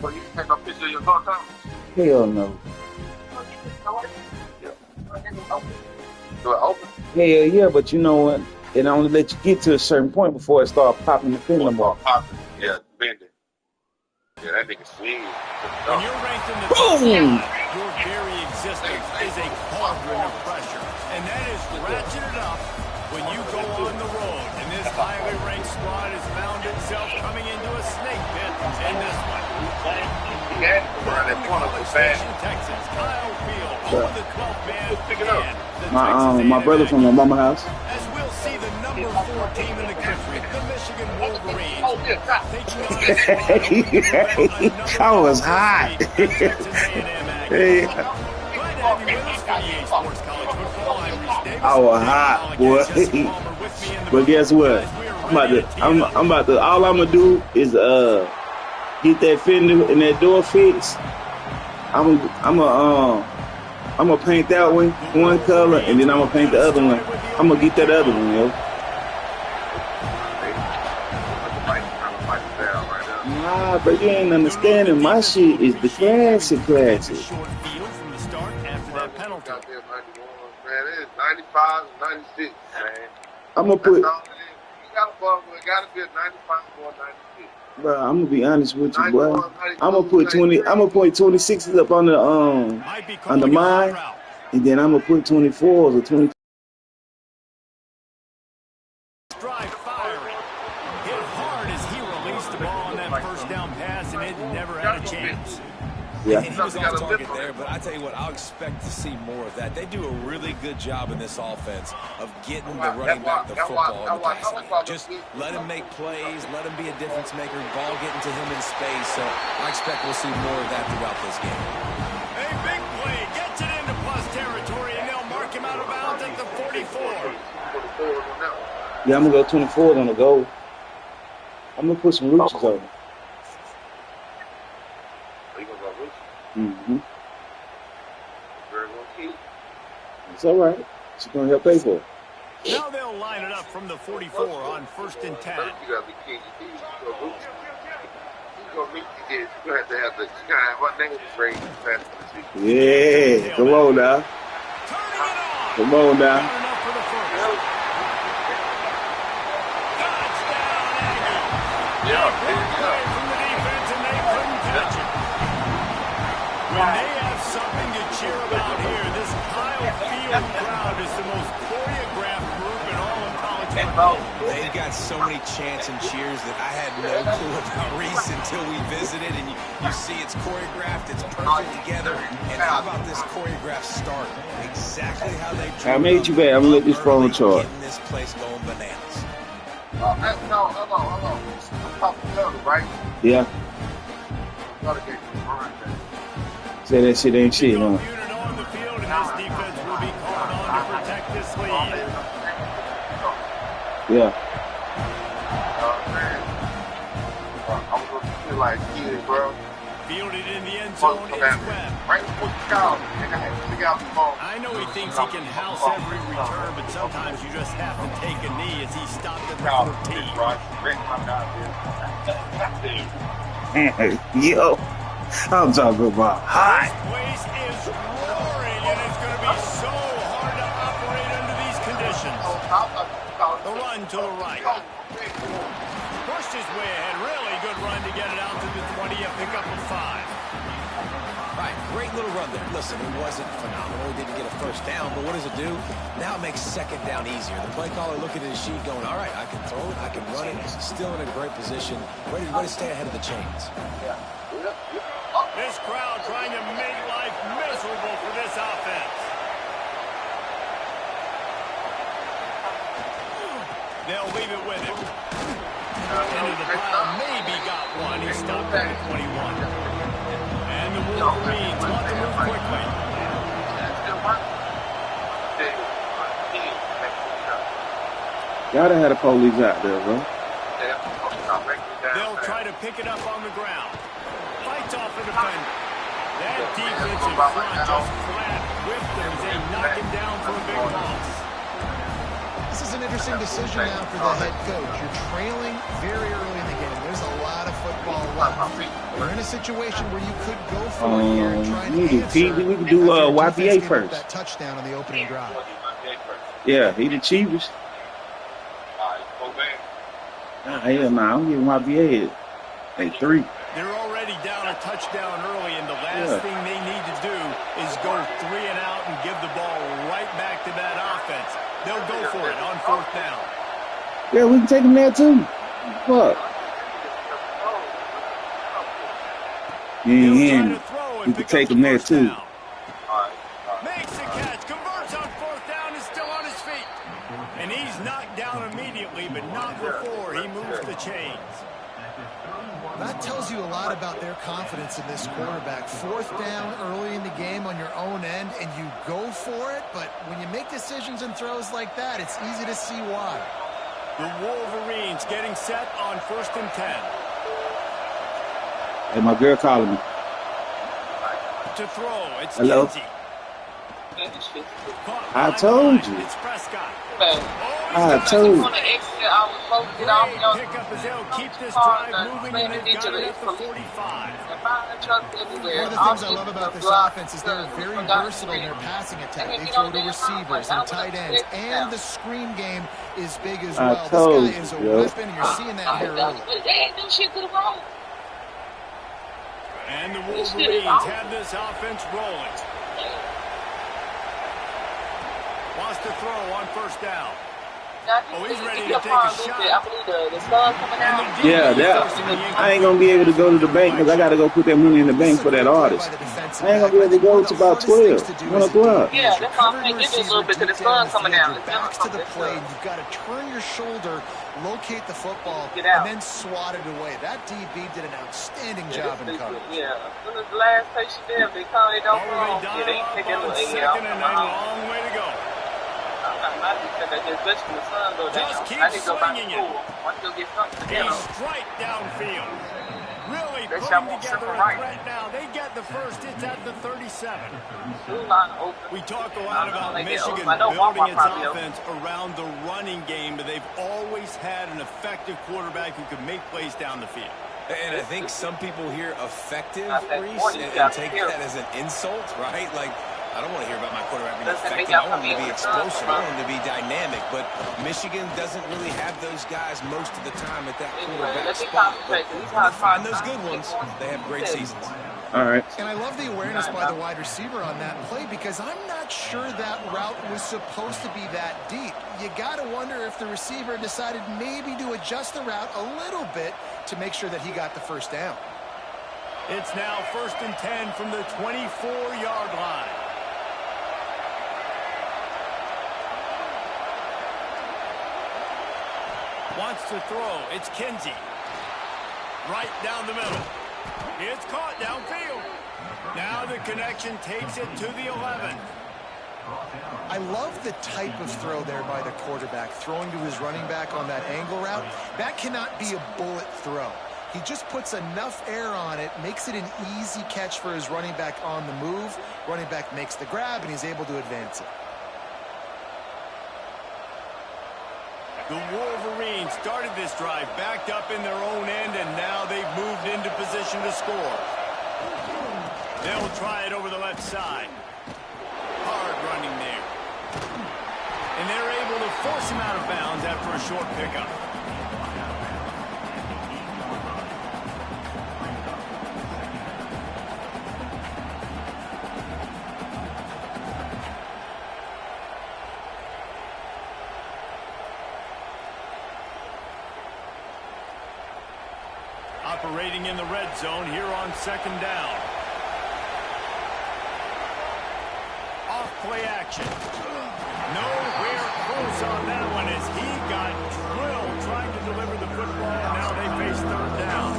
So you take a picture of your daughter? Hell no. Do it open? Hell yeah, but you know what? It only let you get to a certain point before it start popping the film off. Popping. Yeah, bending. Yeah, that nigga swing. When you're ranked in the top Boom! your very existence is a cauldron of pressure. And that is ratcheted up when you go on the road. And this highly ranked squad has found itself coming into a snake pit in this one. Texas, Kyle Field, over the 12th man. Pick it up. My brother from my mama house. As we'll see the number 4 team in the country, the Michigan Wolverines, taking on I was hot. I was hot, boy. But guess what? I'm about to. All I'm gonna do is get that fender and that door fixed. I'm gonna paint that one color, and then I'm gonna paint the other one. I'm gonna get that other one, yo. Nah, but you ain't understanding. My shit is the classic. Man, it is 95, 96, man. I'm gonna put. You got a bump, it gotta be a 95 or 96. Bro, I'm gonna be honest with you, boy. I'm gonna put 20. I'm gonna put 26s up on the mine, and then I'm gonna put 24s or 20. Drive firing. Hit hard as he released the ball on that first down pass, and it never had a chance. Yeah. And he was off target there, but I tell you what, I'll expect to see more of that. They do a really good job in this offense of getting the running back the football in the passing game. Just let him make plays, let him be a difference maker, ball getting to him in space. So I expect we'll see more of that throughout this game. A big play gets it into plus territory, and they'll mark him out of bounds at the 44. Yeah, I'm gonna go 24 on the goal. I'm gonna put some roaches on it. Mm-hmm. It's all right. She's gonna help pay for it. Now they'll line it up from the 44 on 1st and 10. Yeah, come on now. Come on now. When they have something to cheer about here, this Kyle Field crowd is the most choreographed group in all of college football. They've got so many chants and cheers that I had no clue about Reese until we visited, and you see it's choreographed, it's perfect together. And how about this choreographed start? Exactly how they drew. I made you bad. I'm gonna let this phone charge. Getting this place going bananas. Hello. Right? Yeah. Say that shit ain't shit, huh? Unit on the field, and this defense will be called on to protect this lead. Yeah. I'm gonna feel like kids, bro. Fielded in the end zone, it's Webb. Right before the cow, I know he thinks he can house every return, but sometimes you just have to take a knee as he stopped at the 14. Yo, I'm talking about hot. This place is roaring, and it's going to be so hard to operate under these conditions. The run to the right. Pushed his way ahead. Really good run to get it out to the 20, a pickup of 5. Right, great little run there. Listen, it wasn't phenomenal. He didn't get a first down, but what does it do? Now it makes second down easier. The play caller looking at his sheet going, all right, I can throw it, I can run it. Still in a great position, ready to stay ahead of the chains. This crowd trying to make life miserable for this offense. They'll leave it with him. Into the pile, maybe got one. He stopped at the 21. And the Wolverines want to move quickly. Y'all done had a police out there, bro. They'll try to pick it up on the ground. Fights off the defender. That defensive front just flat whipped him as they knock him down for a big loss. This is an interesting decision now for the head coach. You're trailing very early in the game. We're in a situation where you could go for it here and try and answer. We can do YBA first. That touchdown on the opening drive. Yeah, he the cheapest. Hell no, I'm giving YBA like 3. They're already down a touchdown early, and the last thing they need to do is go 3 and out and give the ball right back to that offense. They'll go for it on 4th down. Yeah, we can take him there too. Fuck. Yeah, we can take him there too. Makes the catch, converts on 4th down, is still on his feet. And he's knocked down immediately, but not before he moves the chains. That tells you a lot about their confidence in this quarterback. 4th down early in the game on your own end, and you go for it, but when you make decisions and throws like that, it's easy to see why. The Wolverines getting set on 1st and 10. Hey, my girl calling me. To throw, it's hello. Kinsey. I told you. It's Prescott. I told you. Pick up as they'll keep this drive moving, and they've got it at the 45. One of the things I love about this offense is they're very versatile in their passing attack. They throw to receivers and tight ends, and the screen game is big as well. This guy is a weapon, and you're seeing that here early. And the Wolverines have this offense rolling. Wants to throw on 1st down. Oh, he's ready to take a shot. Yeah, I ain't gonna be able to go to the bank because I gotta go put that money in the bank for that artist. I ain't gonna be able to go to about 12, 1 o'clock. Yeah, that's why I'm saying give it a little bit because the sun's coming out. Backs to the play, and you've got to turn your shoulder, locate the football, and then swat it away. That DB did an outstanding job in coverage. Yeah, as soon as the last place you did, they call it don't wrong. Yeah, they take it away. Second and a long way to go. Just keep swinging it. He's straight downfield. Really putting together a threat now. They get the first. It's at the 37. We talk a lot about Michigan building its offense around the running game, but they've always had an effective quarterback who can make plays down the field. And I think some people hear effective, Reese, and take that as an insult, right? Like, I don't want to hear about my quarterback being effective. I want him to be explosive. I want him to be dynamic. But Michigan doesn't really have those guys most of the time at that quarterback spot. But when they find those good ones, they have great seasons. All right. And I love the awareness by the wide receiver on that play because I'm not sure that route was supposed to be that deep. You got to wonder if the receiver decided maybe to adjust the route a little bit to make sure that he got the 1st down. It's now 1st and 10 from the 24-yard line. Wants to throw. It's Kinsey. Right down the middle. It's caught downfield. Now the connection takes it to the 11. I love the type of throw there by the quarterback, throwing to his running back on that angle route. That cannot be a bullet throw. He just puts enough air on it, makes it an easy catch for his running back on the move. Running back makes the grab, and he's able to advance it. The Wolverines started this drive backed up in their own end, and now they've moved into position to score. They'll try it over the left side. Hard running there. And they're able to force him out of bounds after a short pickup. Operating in the red zone here on 2nd down. Off play action. Nowhere close on that one as he got drilled trying to deliver the football, and now they face 3rd down.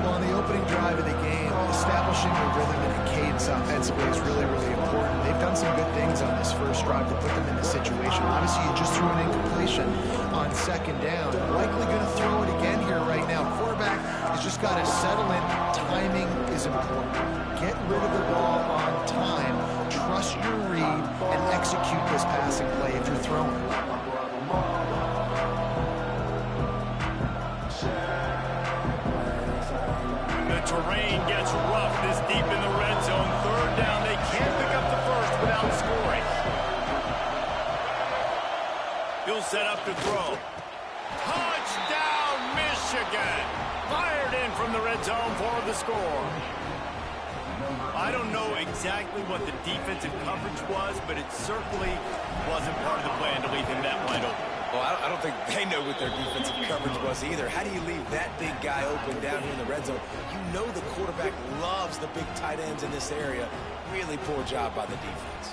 Well, on the opening drive of the game, establishing a rhythm and a cadence offensively is really, really important. They've done some good things on this first drive to put them in this situation. Obviously, you just threw an incompletion on 2nd down. Likely going to throw it again here right now. Quarterback has just got to settle in. Timing is important. Get rid of the ball on time. Trust your read and execute this passing play if you're throwing. terrain gets rough this deep in the red zone. Third down. They can't pick up the first without scoring. He'll set up to throw. Touchdown, Michigan. Fired in from the red zone for the score. I don't know exactly what the defensive coverage was, but it certainly wasn't part of the plan to leave him that wide open. Well, I don't think they know what their defensive coverage was either. How do you leave that big guy open down here in the red zone? You know the quarterback loves the big tight ends in this area. Really poor job by the defense.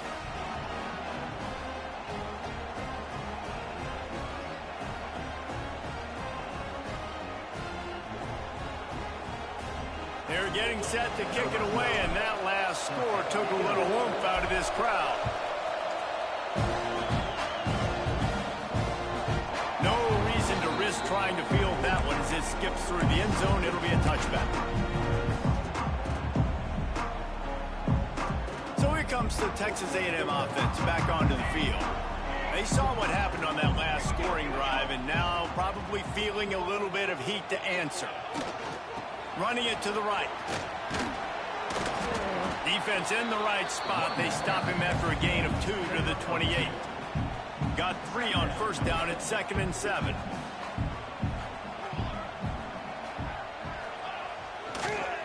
They're getting set to kick it away, and that last score took a little oomph out of this crowd. No reason to risk trying to field that one as it skips through the end zone. It'll be a touchback. So here comes the Texas A&M offense back onto the field. They saw what happened on that last scoring drive, and now probably feeling a little bit of heat to answer. Running it to the right. Defense in the right spot. They stop him after a gain of 2 to the 28. Got 3 on first down at 2nd and 7.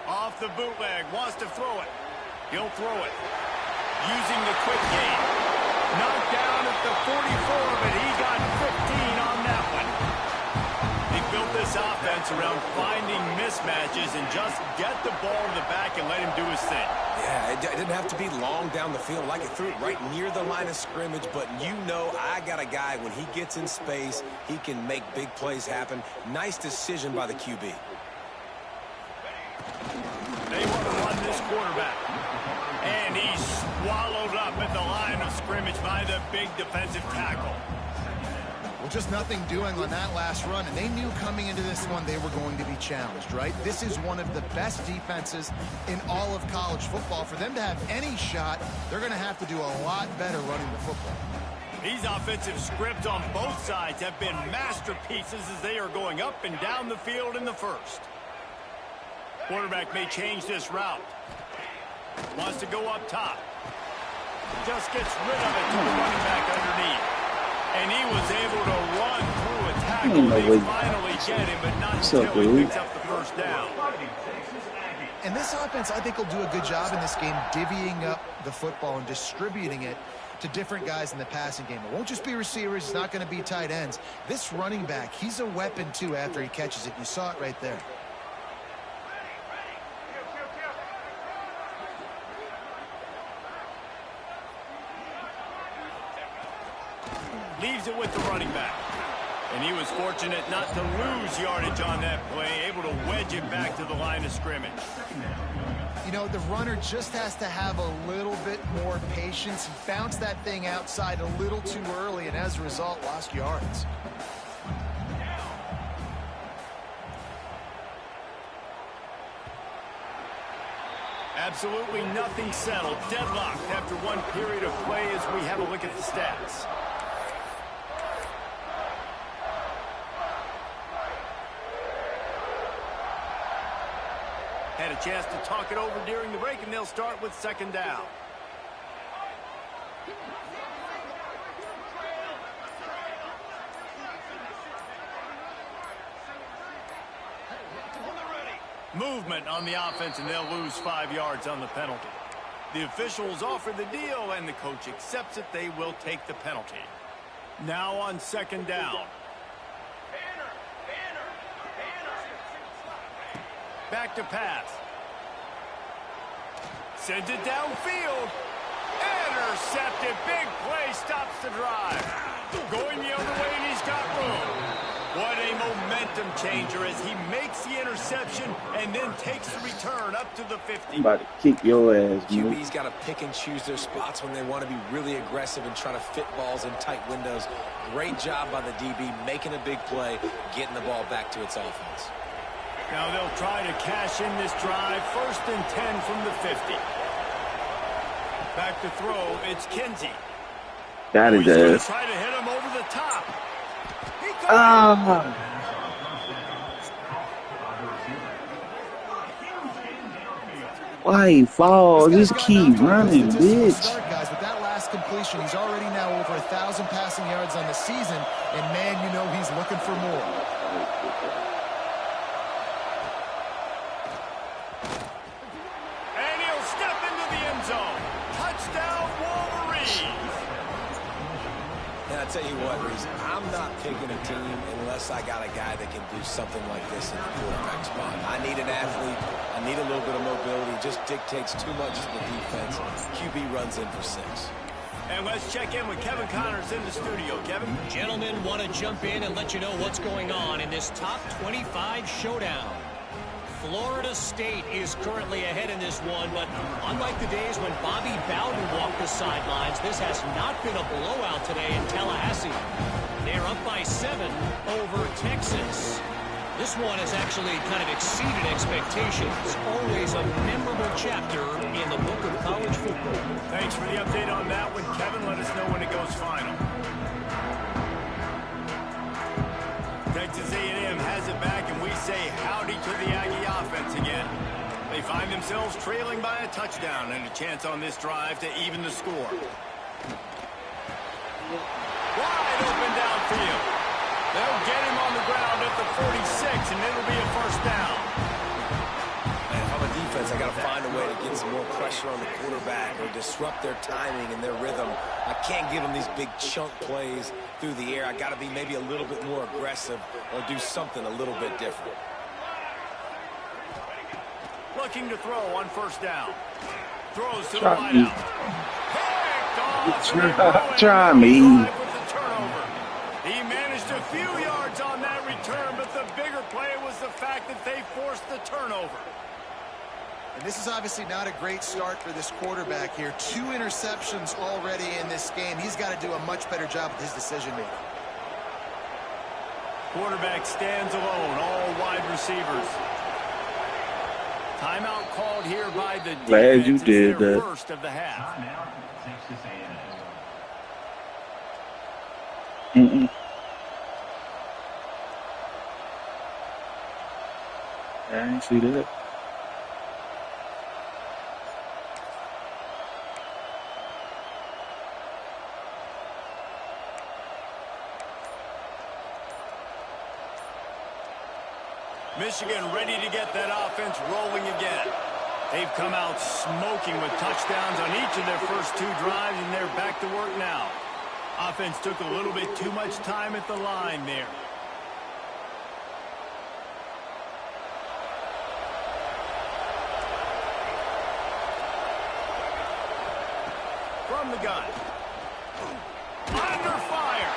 Off the bootleg. Wants to throw it. He'll throw it. Using the quick game. Knocked down at the 44, but he got 15 on that one. They built this offense around finding mismatches and just get the ball in the back and let him do his thing. Yeah, it didn't have to be long down the field. Like it threw it right near the line of scrimmage, but you know I got a guy, when he gets in space, he can make big plays happen. Nice decision by the QB. They want to run this quarterback. And he's swallowed up at the line of scrimmage by the big defensive tackle. Well, just nothing doing on that last run, and they knew coming into this one they were going to be challenged, right? This is one of the best defenses in all of college football. For them to have any shot, they're going to have to do a lot better running the football. These offensive scripts on both sides have been masterpieces as they are going up and down the field in the first. Quarterback may change this route. Wants to go up top. Just gets rid of it to the running back underneath. And he was able to run through a tackle. They finally get him, but not until he picks up the first down. And this offense, I think, will do a good job in this game divvying up the football and distributing it to different guys in the passing game. It won't just be receivers. It's not going to be tight ends. This running back, he's a weapon, too, after he catches it. You saw it right there. Leaves it with the running back. And he was fortunate not to lose yardage on that play, able to wedge it back to the line of scrimmage. You know, the runner just has to have a little bit more patience. He bounced that thing outside a little too early, and as a result, lost yards. Absolutely nothing settled. Deadlocked after one period of play as we have a look at the stats. Had a chance to talk it over during the break, and they'll start with 2nd down. Movement on the offense, and they'll lose 5 yards on the penalty. The officials offer the deal, and the coach accepts it. They will take the penalty. Now on 2nd down. Back to pass. Sends it downfield. Intercepted. Big play. Stops the drive. Going the other way, and he's got room. What a momentum changer as he makes the interception and then takes the return up to the 50. I'm about to kick your ass, Mook. QB's got to pick and choose their spots when they want to be really aggressive and try to fit balls in tight windows. Great job by the DB making a big play, getting the ball back to its offense. Now they'll try to cash in this drive. 1st and 10 from the 50. Back to throw. It's Kinsey. That is He's going to ass. try to hit him over the top. Why he fall? Just keep running, bitch. Start, guys. With that last completion, he's already now over 1,000 passing yards on the season, and man, you know he's looking for more. And he'll step into the end zone. Touchdown, Wolverines. And I tell you what, Reese, I'm not picking a team unless I got a guy that can do something like this in the quarterback spot. I need an athlete. I need a little bit of mobility. Just dictates too much to the defense. QB runs in for 6. And let's check in with Kevin Connors in the studio. Kevin? Gentlemen, want to jump in and let you know what's going on in this top 25 showdown. Florida State is currently ahead in this one, but unlike the days when Bobby Bowden walked the sidelines, this has not been a blowout today in Tallahassee. They're up by 7 over Texas. This one has actually kind of exceeded expectations. Always a memorable chapter in the book of college football. Thanks for the update on that one, Kevin. Let us know when it goes final. Texas A&M has it back, and we say howdy to the Aggie offense again. They find themselves trailing by a touchdown and a chance on this drive to even the score. Wide open downfield. They'll get him on the ground at the 46, and it'll be a first down. Man, if I'm a defense, I got to find a way to get some more pressure on the quarterback or disrupt their timing and their rhythm. I can't give them these big chunk plays through the air. I got to be maybe a little bit more aggressive or do something a little bit different. Looking to throw on first down. Throws to the wideout. Try me. He managed a few yards on that return, but the bigger play was the fact that they forced the turnover. And this is obviously not a great start for this quarterback here. 2 interceptions already in this game. He's got to do a much better job with his decision-making. Quarterback stands alone, all wide receivers. Timeout called here by the defense. Glad you did that. First of the half. I didn't see that. Michigan ready to get that offense rolling again. They've come out smoking with touchdowns on each of their first 2 drives, and they're back to work now. Offense took a little bit too much time at the line there. From the gun. Under fire.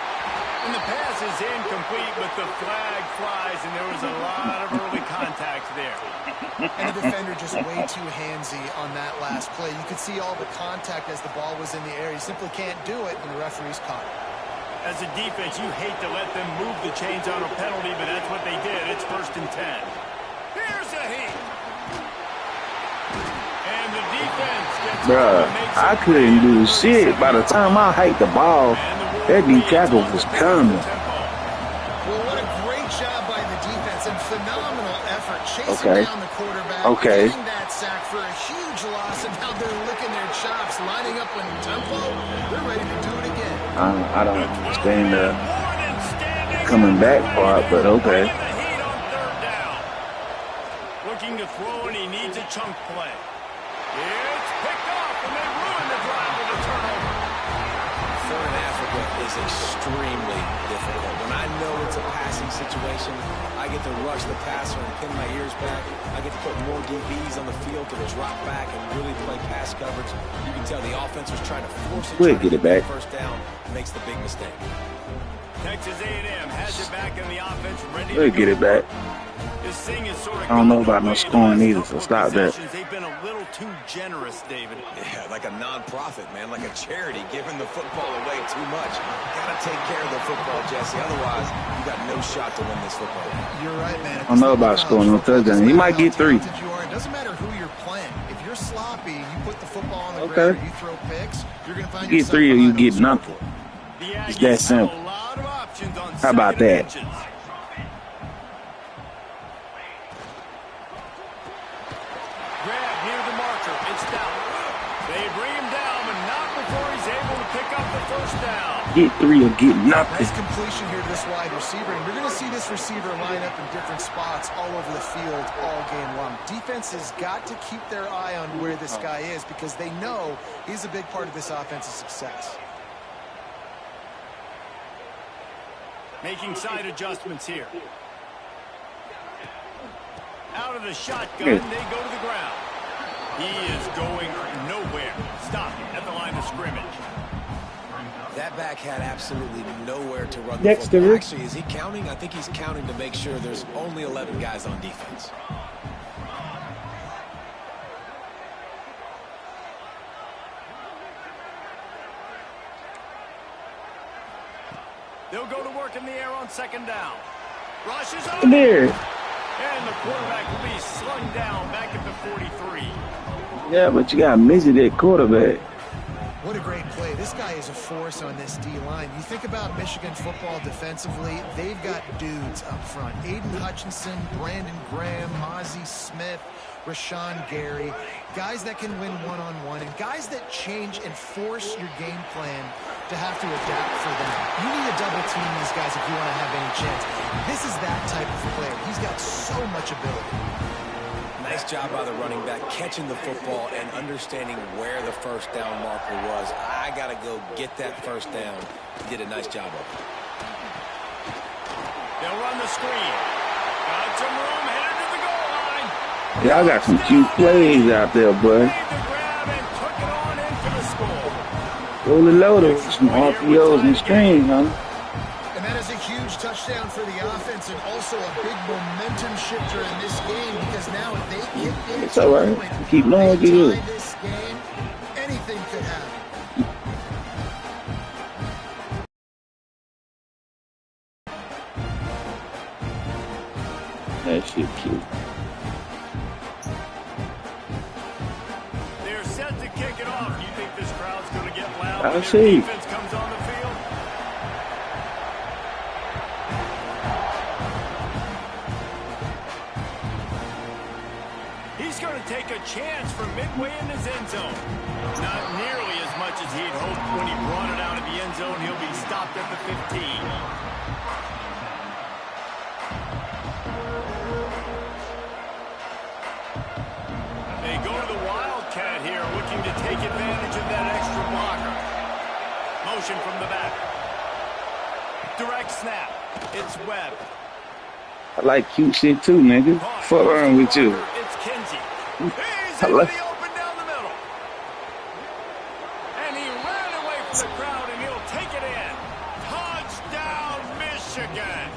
And the pass is incomplete, but the flag flies, and there was a lot of early contact there. And the defender just way too handsy on that last play. You could see all the contact as the ball was in the air. He simply can't do it, and the referee's caught it. As a defense, you hate to let them move the chains on a penalty, but that's what they did. It's 1st and 10. Here's a heat. And the defense gets... Bruh, I couldn't do shit. By the time I hiked the ball, that D tackle was coming. Well, what a great job by the defense and phenomenal effort chasing down the quarterback, getting that sack for a huge loss, and now they're licking their chops, lining up in tempo. They're ready to do it again. I don't understand the coming back part, but okay. Looking to throw, and he needs a chunk play. It's picked off, and they ruin the drive with a turnover. Third in Africa is extremely difficult. When I know it's a passing situation, I get to rush the passer and pin my ears back. I get to put more DBs on the field to drop back and really play pass coverage. You can tell the offense was trying to force it. We'll get it back. First down makes the big mistake. Texas A&M has it back in the offense, ready We'll get it back. This thing is sort of I don't know about no scoring either, so stop that. They've been a little too generous, David. Yeah, like a non-profit, man, like a charity, giving the football away too much. Gotta take care of the football, Jesse. Otherwise, you got no shot to win this football. You're right, man. I don't know about scoring no touchdown. He might get 3. It doesn't matter who you're playing. If you're sloppy, you put the football on the ground, or you throw picks, you're going to find you get 3 or you get nothing. It's that simple. How about that? They bring him down, but not before he's able to pick up the first down. Get 3 or get nothing. Nice completion here to this wide receiver, and you're going to see this receiver line up in different spots all over the field all game long. Defense has got to keep their eye on where this guy is because they know he's a big part of this offense's success. Making side adjustments here. Out of the shotgun, they go to the ground. He is going nowhere. Stop at the line of scrimmage. That back had absolutely nowhere to run the football. Actually, is he counting? I think he's counting to make sure there's only 11 guys on defense. They'll go to work in the air on second down. Rushes on. Come here. And the quarterback will be slung down back at the 43. Yeah, but you got to measure that quarterback. What a great play. This guy is a force on this D-line. You think about Michigan football defensively, they've got dudes up front. Aiden Hutchinson, Brandon Graham, Mozzie Smith, Rashawn Gary. Guys that can win one-on-one and guys that change and force your game plan to have to adapt for them. You need to double team these guys if you want to have any chance. This is that type of player. He's got so much ability. Nice job by the running back catching the football and understanding where the first down marker was. I got to go get that first down. He did a nice job of it. They'll run the screen. Got some room, headed to the goal line. Yeah, I got some cute plays out there, bud. Roll the loader with some RPOs and strings, huh? And that is a huge touchdown for the offense and also a big momentum shifter in this game because now if they get into it's all right. Keep knowing what you do. This game, anything could happen. That shit cute. They're set to kick it off. You think this crowd's going to get loud I when see. their defense comes on the field? He's going to take a chance from midway in his end zone. Not nearly as much as he'd hoped when he brought it out of the end zone. He'll be stopped at the 15. They go to the Wildcat here, looking to take advantage of that extra blocker. Motion from the back. Direct snap. It's Webb. I like cute shit too, nigga. Fuck around with you. It's Kinsey. He's I into like. the open down the middle. And he ran away from the crowd, and he'll take it in. Touchdown, Michigan.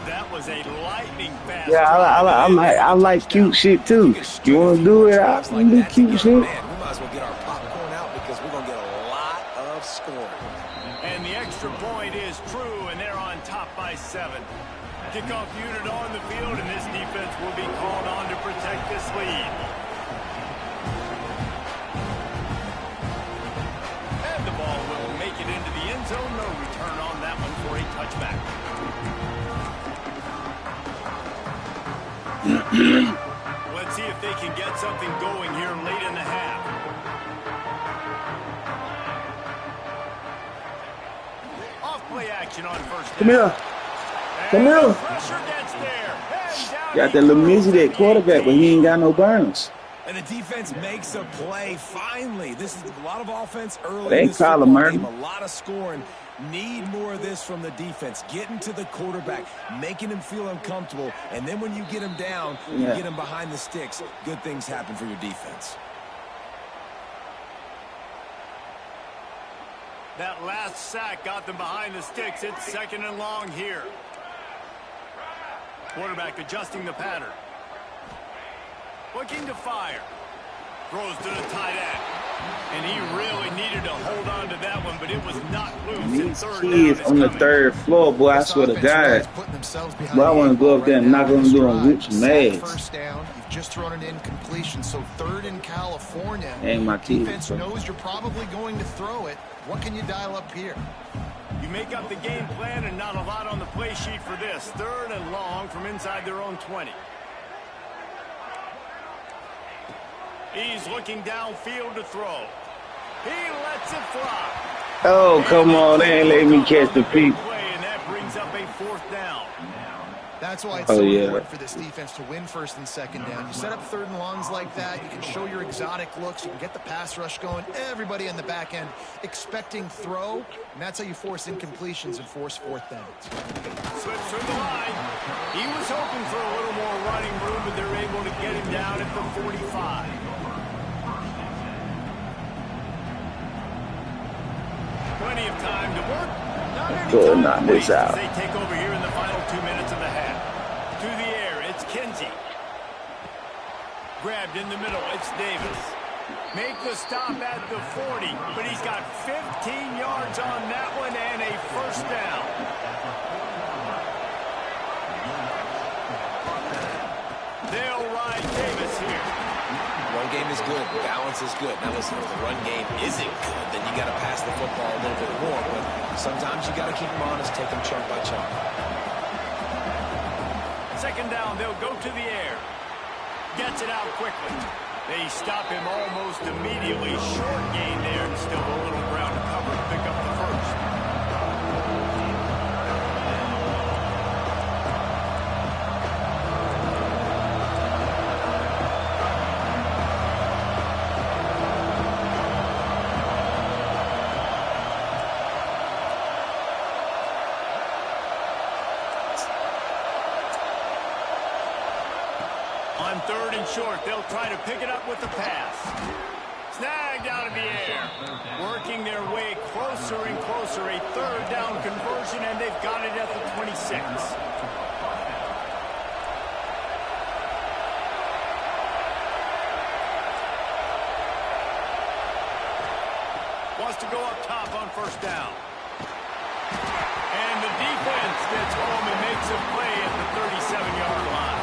That was a lightning fast. Yeah, I like cute shit too. You want to do it? I can do cute shit. Man, we might as well get our popcorn out because we're going to get a lot of scoring. And the extra point is true, and they're on top by 7. Kickoff unit on the field, and this defense will be called on to protect this lead. And the ball will make it into the end zone. No return on that one for a touchback. Let's see if they can get something going here late in the half. Off play action on first down. Come here. Come here. Pressure gets there. Got that little midget at quarterback, but he ain't got no burns. And the defense makes a play. Finally, this is a lot of offense early. They in this call football him game, a lot of scoring. Need more of this from the defense. Getting to the quarterback, making him feel uncomfortable, and then when you get him down, you get him behind the sticks. Good things happen for your defense. That last sack got them behind the sticks. It's 2nd and long here. Quarterback adjusting the pattern. Looking to fire. Throws to the tight end. And he really needed to hold on to that one, but it was not loose. These kids on the 3rd floor, boy, I swear to God. But I want to go up there and knock on the door and whip some ass. First down. You've just thrown an incompletion, so 3rd in California. Ain't my kids. Defense knows you're probably going to throw it. What can you dial up here? You make up the game plan and not a lot on the play sheet for this. 3rd and long from inside their own 20. He's looking downfield to throw. He lets it fly. Oh, come on. They ain't letting me catch the people. And that brings up a 4th down. That's why it's so important for this defense to win 1st and 2nd down. You set up 3rd and longs like that. You can show your exotic looks. You can get the pass rush going. Everybody on the back end expecting throw. And that's how you force incompletions and force 4th downs. Slips through the line. He was hoping for a little more running room, but they're able to get him down at the 45. Plenty of time to work. Not any time to waste as they take over here in the final 2 minutes of the half. To the air, it's Kinsey. Grabbed in the middle, it's Davis. Make the stop at the 40, but he's got 15 yards on that one and a 1st down. They'll ride Davis here. Run game is good. Balance is good. Now listen, if the run game isn't good, then you got to pass the football a little bit more. But sometimes you got to keep them honest, take them chunk by chunk. 2nd down, they'll go to the air. Gets it out quickly. They stop him almost immediately. Short gain there and still a little ground to cover to pick up the 1st. On 3rd and short, they'll try to pick it up with the pass. Snagged out of the air. Working their way closer and closer. A 3rd down conversion, and they've got it at the 26. Wants to go up top on 1st down. And the defense gets home and makes a play at the 37-yard line.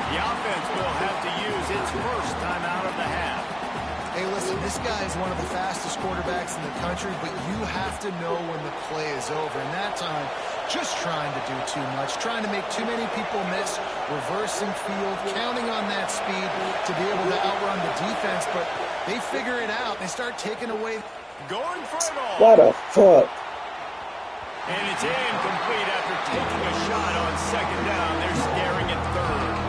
The offense will have to use its 1st time out of the half. Hey, listen, this guy is one of the fastest quarterbacks in the country, but you have to know when the play is over. And that time, just trying to do too much, trying to make too many people miss, reversing field, counting on that speed to be able to outrun the defense. But they figure it out. They start taking away. Going for it all. What the fuck? And it's incomplete after taking a shot on 2nd down. They're scaring at 3rd.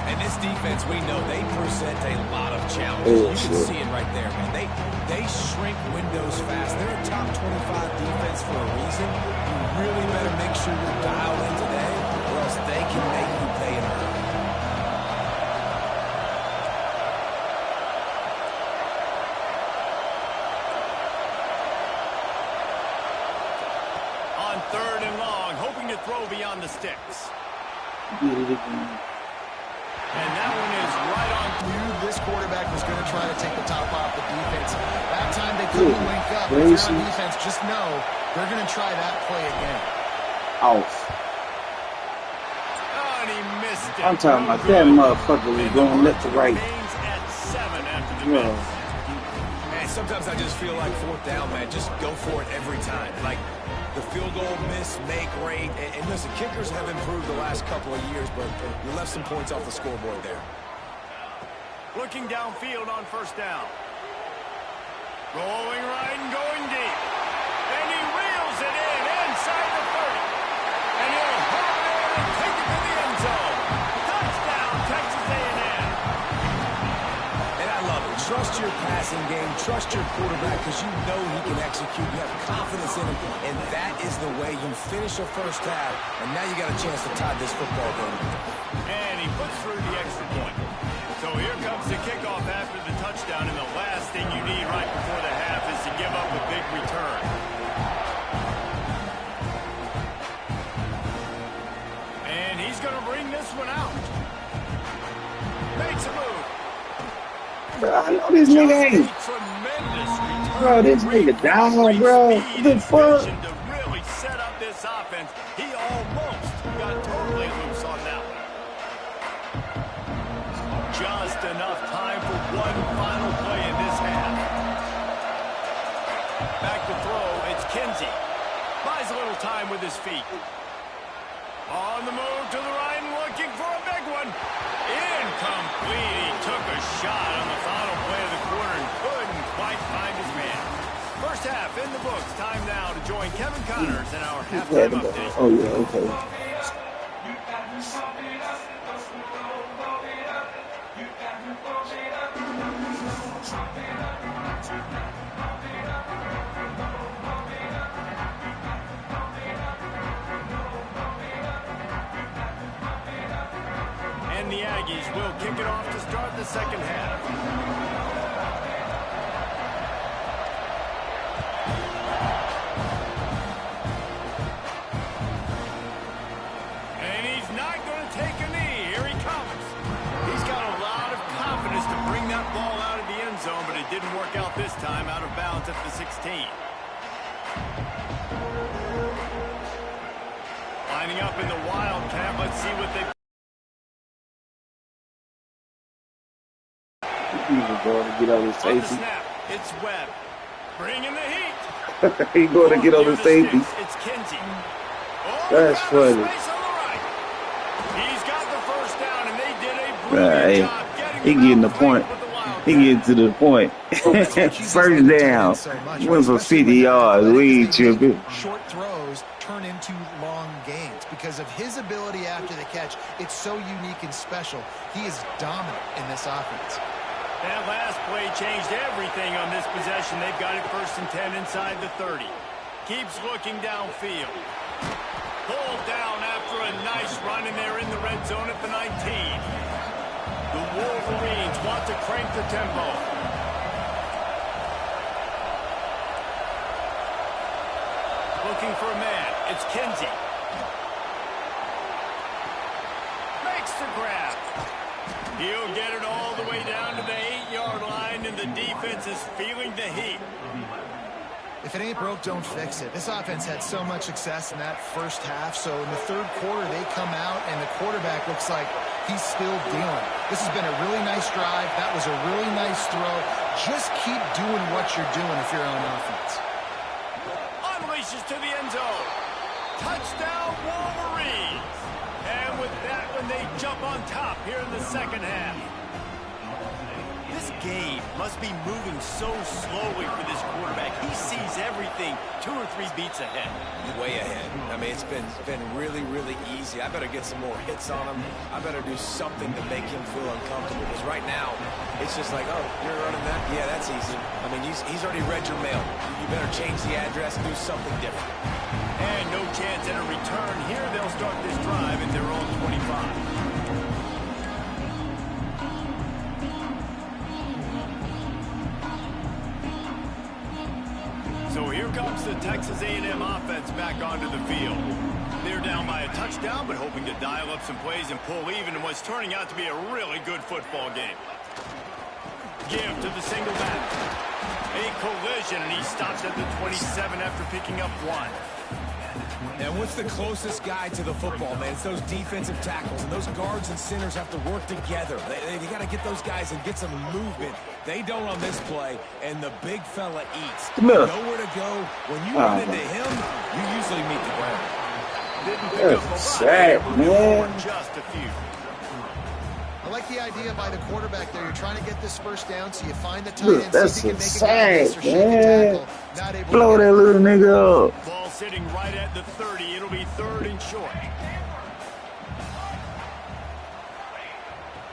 And this defense, we know they present a lot of challenges. You can see it right there, man. They shrink windows fast. They're a top 25 defense for a reason. You really better make sure you're dialed in today, or else they can make you pay in a hurry. On 3rd and long, hoping to throw beyond the sticks. And that one is right on. Knew this quarterback was going to try to take the top off the defense. That time they couldn't link up. If you're on defense, just know they're going to try that play again. Off. Oh, and he missed it. I'm talking about that motherfucker was going left to right. At 7 after the miss. Man, sometimes I just feel like 4th down, man. Just go for it every time. Like the field goal miss, make rate. And listen, kickers have improved the last couple of years, but you left some points off the scoreboard there. Looking downfield on 1st down. Rolling right and going deep. And he reels it in inside the 30. And he'll hop in and take it to the end zone. Touchdown, Texas A&M. And I love it. Trust your passing game. Trust your quarterback because you know he can execute. You have confidence in him. And that is the way you finish a 1st half. And now you got a chance to tie this football game. And he puts through the extra point. So here comes the kickoff after the touchdown. And the last thing you need right before the half is to give up a big return. And he's going to bring this one out. Makes a move. I know this nigga ain't. Bro, this nigga down, bro. What the fuck? To really set up this offense, he almost got totally loose on that one. Just enough time for one final play in this half. Back to throw, it's Kinsey. Buys a little time with his feet. On the move to the right and looking for a big one. Incomplete. He took a shot on the First half in the books. Time now to join Kevin Connors in our halftime update. Oh, yeah, okay. And the Aggies will kick it off to start the second half. And he's not going to take a knee. Here he comes. He's got a lot of confidence to bring that ball out of the end zone, but it didn't work out this time, out of bounds at the 16. Lining up in the Wildcat. Let's see what they... He's going to get on the safety. Snap. It's Webb. Bringing the heat. He's going to get on the safety. It's Kinsey. Oh, that's funny. Right. He's got the first down, and they did a brilliant job he getting the point. He getting to the point. First down. Went for 50 yards. We ain't tripping. Short throws turn into long gains because of his ability after the catch. It's so unique and special. He is dominant in this offense. That last play changed everything on this possession. They've got it 1st and 10 inside the 30. Keeps looking downfield. Pulled down after a nice run, and they're in the red zone at the 19. The Wolverines want to crank the tempo. Looking for a man. It's Kinsey. Makes the grab. He'll get it all the way down to the 8-yard line, and the defense is feeling the heat. If it ain't broke, don't fix it. This offense had so much success in that first half, so in the third quarter, they come out, and the quarterback looks like he's still dealing. This has been a really nice drive. That was a really nice throw. Just keep doing what you're doing if you're on offense. Unleashes to the end zone. Touchdown, Wolverines. And with that one, they jump on top here in the second half. This game must be moving so slowly for this quarterback. He sees everything 2 or 3 beats ahead. Way ahead. I mean, it's been really, really easy. I better get some more hits on him. I better do something to make him feel uncomfortable. Because right now, it's just like, oh, you're running that? Yeah, that's easy. I mean, he's already read your mail. You better change the address and do something different. And no chance at a return here. They'll start this drive at their own 25. So here comes the Texas A&M offense back onto the field. They're down by a touchdown, but hoping to dial up some plays and pull even in what's turning out to be a really good football game. Give to the single back. A collision, and he stops at the 27 after picking up 1. And what's the closest guy to the football, man? It's those defensive tackles, and those guards and centers have to work together. They got to get those guys and get some movement. They don't on this play, and the big fella eats. Nowhere to go. When you run into him, you usually meet the ground. Didn't pick up a lot. Sad, man. Just a few. I like the idea by the quarterback there. You're trying to get this first down, so you find the tight end. That's see if sad, you can make a man. Not able Blow that little nigga up. Ball sitting right at the 30. It'll be 3rd and short.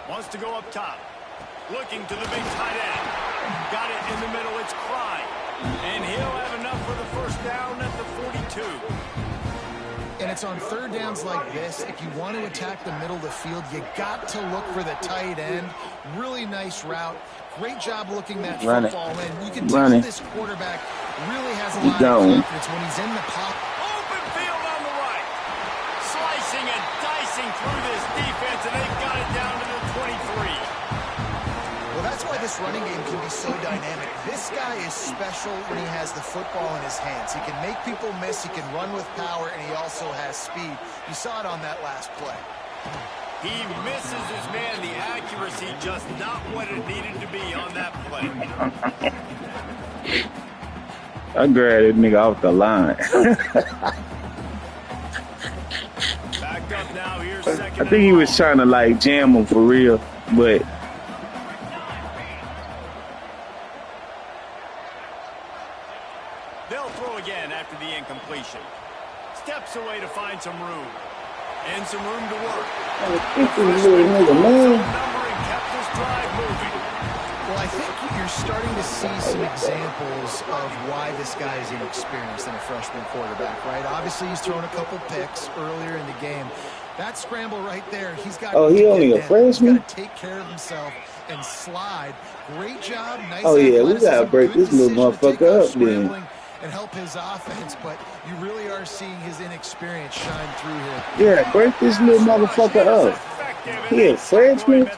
Wants to go up top. Looking to the big tight end. Got it in the middle. It's Clyde. And he'll have enough for the first down at the 42. And it's on third downs like this. If you want to attack the middle of the field, you got to look for the tight end. Really nice route. Great job looking that football in. You can tell this quarterback really has a lot of confidence when he's in the pocket. Open field on the right. Slicing and dicing through this defense, and they've got it down to the 23. Well, that's why this running game can be so dynamic. This guy is special when he has the football in his hands. He can make people miss, he can run with power, and he also has speed. You saw it on that last play. He misses his man. The accuracy just not what it needed to be on that play. I grabbed that nigga off the line. Backed up now. Here's second. I think he was trying to like jam him for real, but find some room. And some room to work. This little nigga, man. And kept this drive moving. Well, I think you're starting to see some examples of why this guy is inexperienced in a freshman quarterback, right? Obviously, he's thrown a couple picks earlier in the game. That scramble right there, he's got Oh, he only a freshman? He's got to take care of himself and slide. Great job. Nice. Oh, yeah, we got to break this little motherfucker up then. And help his offense, but you really are seeing his inexperience shine through here. Yeah, break this little motherfucker up. He a freshman?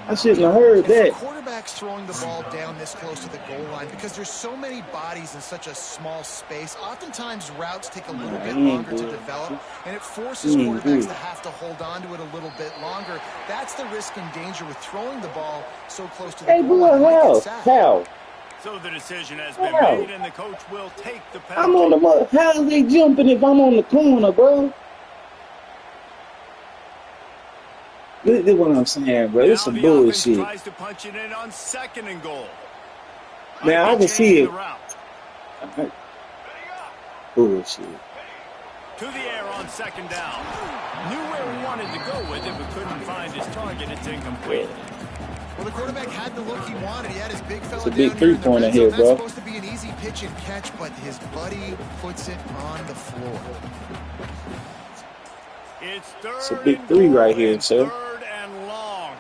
I shouldn't have heard that. Quarterbacks throwing the ball down this close to the goal line because there's so many bodies in such a small space. Oftentimes routes take a little bit longer to develop, and it forces quarterbacks to have to hold on to it a little bit longer. That's the risk and danger with throwing the ball so close to the goal line. How? So the decision has been made, and the coach will take the penalty. I'm on the how are they jumping if I'm on the corner, bro? This is what I'm saying, bro. It's some bullshit. Tries to punch it in on 2nd and goal. Now I can see it. Bullshit. To the air on 2nd down. Knew where he wanted to go with it, but couldn't find his target. It's incomplete. Well, the quarterback had the look he wanted. He had his big fella down here. It's a big 3-pointer here, bro. That's supposed to be an easy pitch and catch, but his buddy puts it on the floor. It's a big 3 right here, sir. 3rd and long.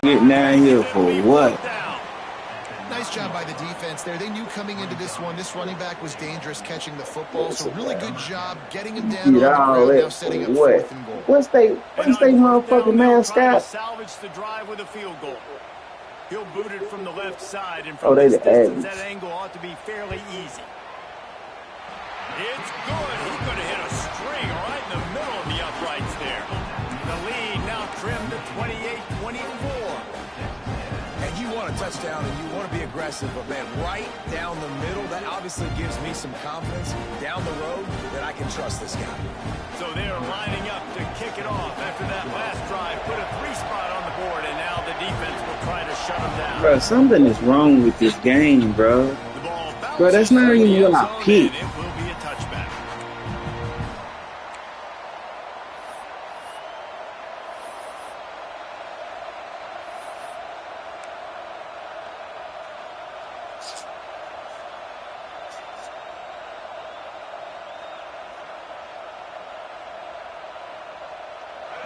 Getting down here for what? Nice job by the defense there. They knew coming into this one, this running back was dangerous catching the football. So really good job getting him down on the ground, now setting up 4th and goal. What's they motherfucking mascot? Salvage the drive with a field goal. He'll boot it from the left side, and from this the distance, that angle ought to be fairly easy. It's good. He could have hit a string right in the middle of the uprights there. The lead now trimmed to 28-24. And you want a touchdown and you want to be aggressive, but man, right down the middle, that obviously gives me some confidence down the road that I can trust this guy. So they're lining up to kick it off after that last drive. Put a 3-spot on the board, and now the defense will try to shut them down. Bro, something is wrong with this game, bro. Bro, that's not even what I picked. It will be a touchback.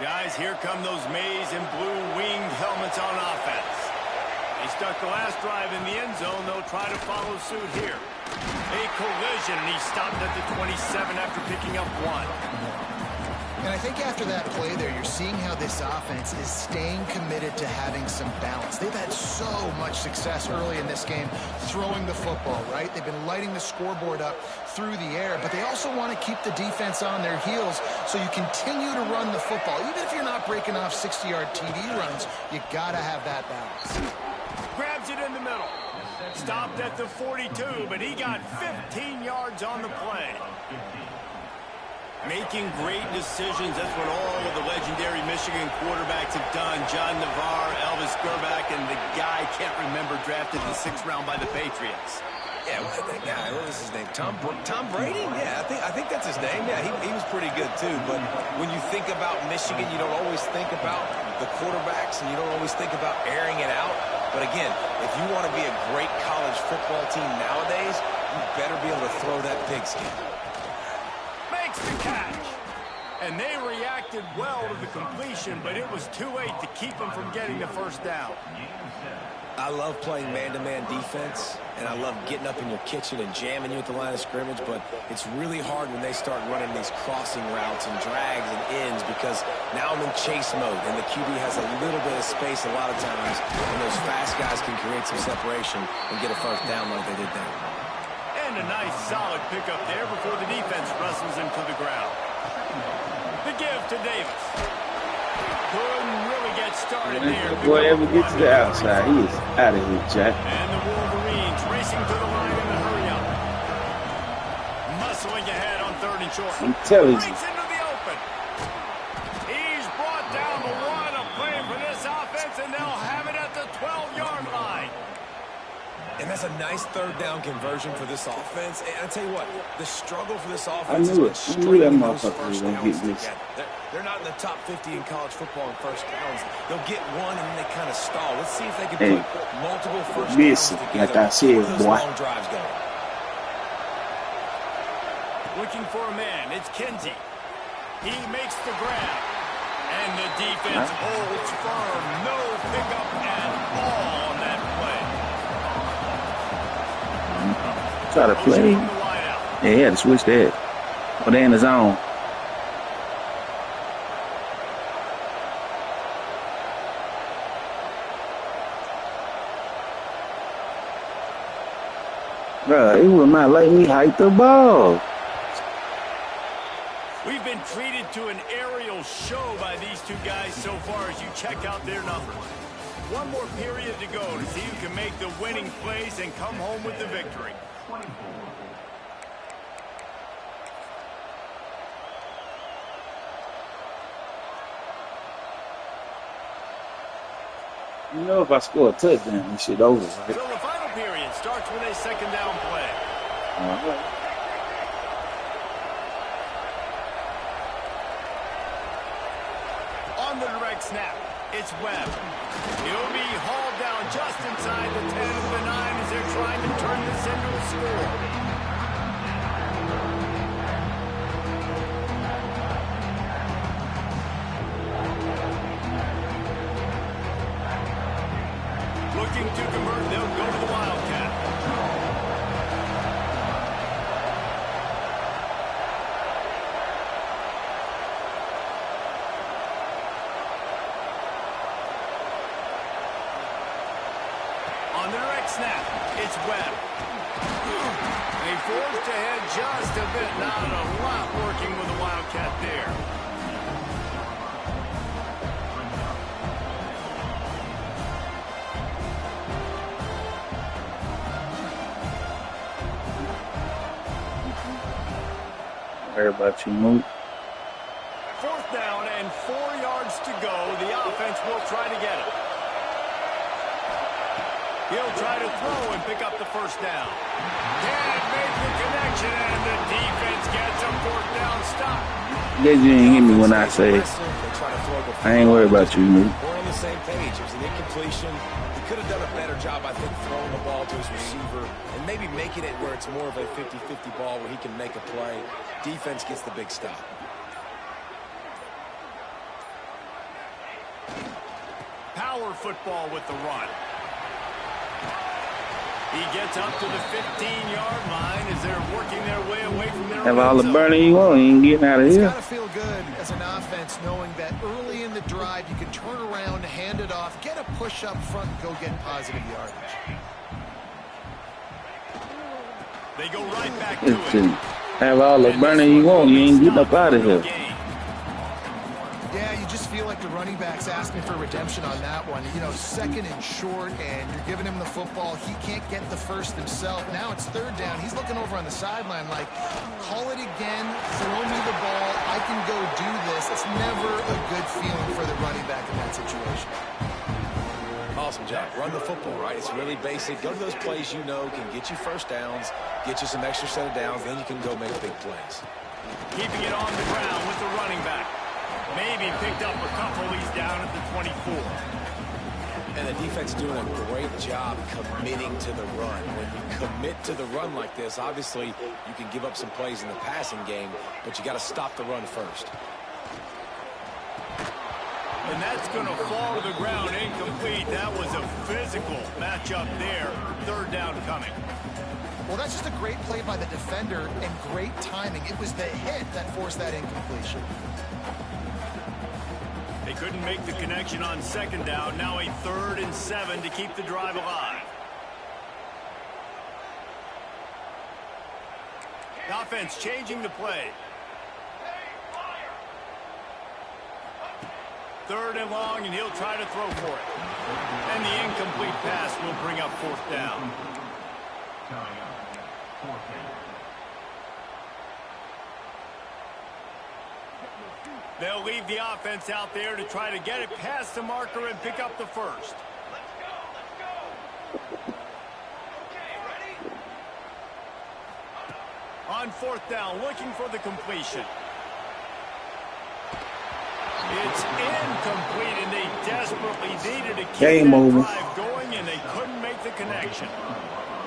Guys, here come those maize and blue winged helmets on offense. They stuck the last drive in the end zone. They'll try to follow suit here. A collision, and he stopped at the 27 after picking up 1. And I think after that play there, you're seeing how this offense is staying committed to having some balance. They've had so much success early in this game throwing the football, right? They've been lighting the scoreboard up through the air, but they also want to keep the defense on their heels, so you continue to run the football. Even if you're not breaking off 60-yard TD runs, you got to have that balance. Grabs it in the middle. Stopped at the 42, but he got 15 yards on the play. Making great decisions, that's what all of the legendary Michigan quarterbacks have done. John Navarre, Elvis Gerbach, and the guy, can't remember, drafted in the 6th round by the Patriots. Yeah, that guy, what was his name? Tom Brady? Yeah, I think that's his name. Yeah, he was pretty good too. But when you think about Michigan, you don't always think about the quarterbacks, and you don't always think about airing it out. But again, if you want to be a great college football team nowadays, you better be able to throw that pigskin. Makes the catch. And they reacted well to the completion, but it was too late to keep them from getting the first down. I love playing man-to-man defense, and I love getting up in your kitchen and jamming you at the line of scrimmage, but it's really hard when they start running these crossing routes and drags and ends, because now I'm in chase mode, and the QB has a little bit of space a lot of times, and those fast guys can create some separation and get a first down like they did there. And a nice solid pickup there before the defense wrestles him to the ground. The give to Davis. Couldn't really get started there. Boy, ever get to the outside, he is out of here, Jack. And the Wolverines racing to the line in the hurry up. Muscling ahead on 3rd and short. I'm telling you. Breaks into the open. He's brought down the 1. And that's a nice third down conversion for this offense. And I tell you what, the struggle for this offense I knew that motherfucker was gonna get this. They're not in the top 50 in college football in first downs. They'll get one and then they kind of stall. Let's see if they can put multiple first downs together. Like I said, boy. Long drives going. Looking for a man. It's Kenzie. He makes the grab. And the defense holds firm. No pickup at all on that play. Try to play. Yeah, he had to switch that. But they in the zone. Bruh, it will not let me hike the ball. We've been treated to an aerial show by these two guys so far as you check out their numbers. One more period to go to see who can make the winning plays and come home with the victory. You know, if I score a touchdown, this shit over, right? So the final period starts with a second down play. All right. On the direct snap, it's Webb. He'll be hauled down just inside the 10 of the 9 as they're trying to turn this into a score. Looking to convert, they'll go to the Wildcat. On the direct snap, it's Webb. They forced ahead just a bit. Not a lot working with the Wildcat there. Worry about you, Mook. Fourth down and 4 yards to go. The offense will try to get it. He'll try to throw and pick up the first down. Can't make the connection, and the defense gets a fourth down stop. Guess you ain't hear me when I say I ain't worried about you, Mook. We're on the same page. It was an incompletion. He could have done a better job, I think, throwing the ball to his receiver and maybe making it where it's more of a 50-50 ball where he can make a play. Defense gets the big stop. Power football with the run. He gets up to the 15-yard line as they're working their way away from their Have all the burning you want, you ain't getting out of It's here. got to feel good as an offense knowing that early in the drive you can turn around, hand it off, get a push up front, and go get positive yardage. They go right back to it. Have all the burning you want, you ain't getting up out of here. Yeah, you just feel like the running back's asking for redemption on that one. You know, second and short, and you're giving him the football. He can't get the first himself. Now it's third down. He's looking over on the sideline like, call it again, throw me the ball, I can go do this. It's never a good feeling for the running back in that situation. Awesome job. Run the football, right? It's really basic. Go to those plays you know can get you first downs, get you some extra set of downs, then you can go make big plays. Keeping it on the ground with the running back. Maybe picked up a couple. He's down at the 24. And the defense doing a great job committing to the run. When you commit to the run like this, obviously you can give up some plays in the passing game, but you got to stop the run first. And that's going to fall to the ground incomplete. That was a physical matchup there. Third down coming. Well, that's just a great play by the defender and great timing. It was the hit that forced that incompletion. They couldn't make the connection on second down. Now a 3rd and 7 to keep the drive alive. The offense changing the play. 3rd and long, and he'll try to throw for it. And the incomplete pass will bring up 4th down. They'll leave the offense out there to try to get it past the marker and pick up the first. on 4th down, looking for the completion. It's incomplete, and they desperately needed to keep that drive going, and they couldn't make the connection.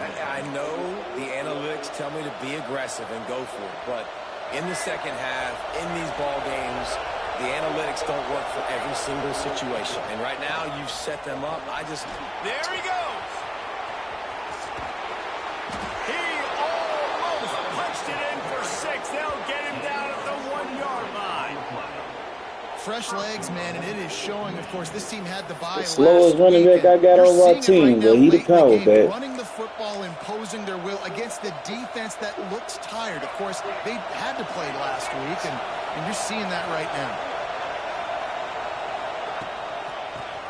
I know the analytics tell me to be aggressive and go for it, but in the second half, in these ball games, the analytics don't work for every single situation. And right now, you've set them up. There he goes. He almost punched it in for 6. They'll get him down at the 1-yard line. Fresh legs, man, and it is showing, of course, this team had the bye last slowest running back I got on our team, but he the power back. Running the football, imposing their will against the defense that looks tired. Of course, they had to play last week, and you're seeing that right now.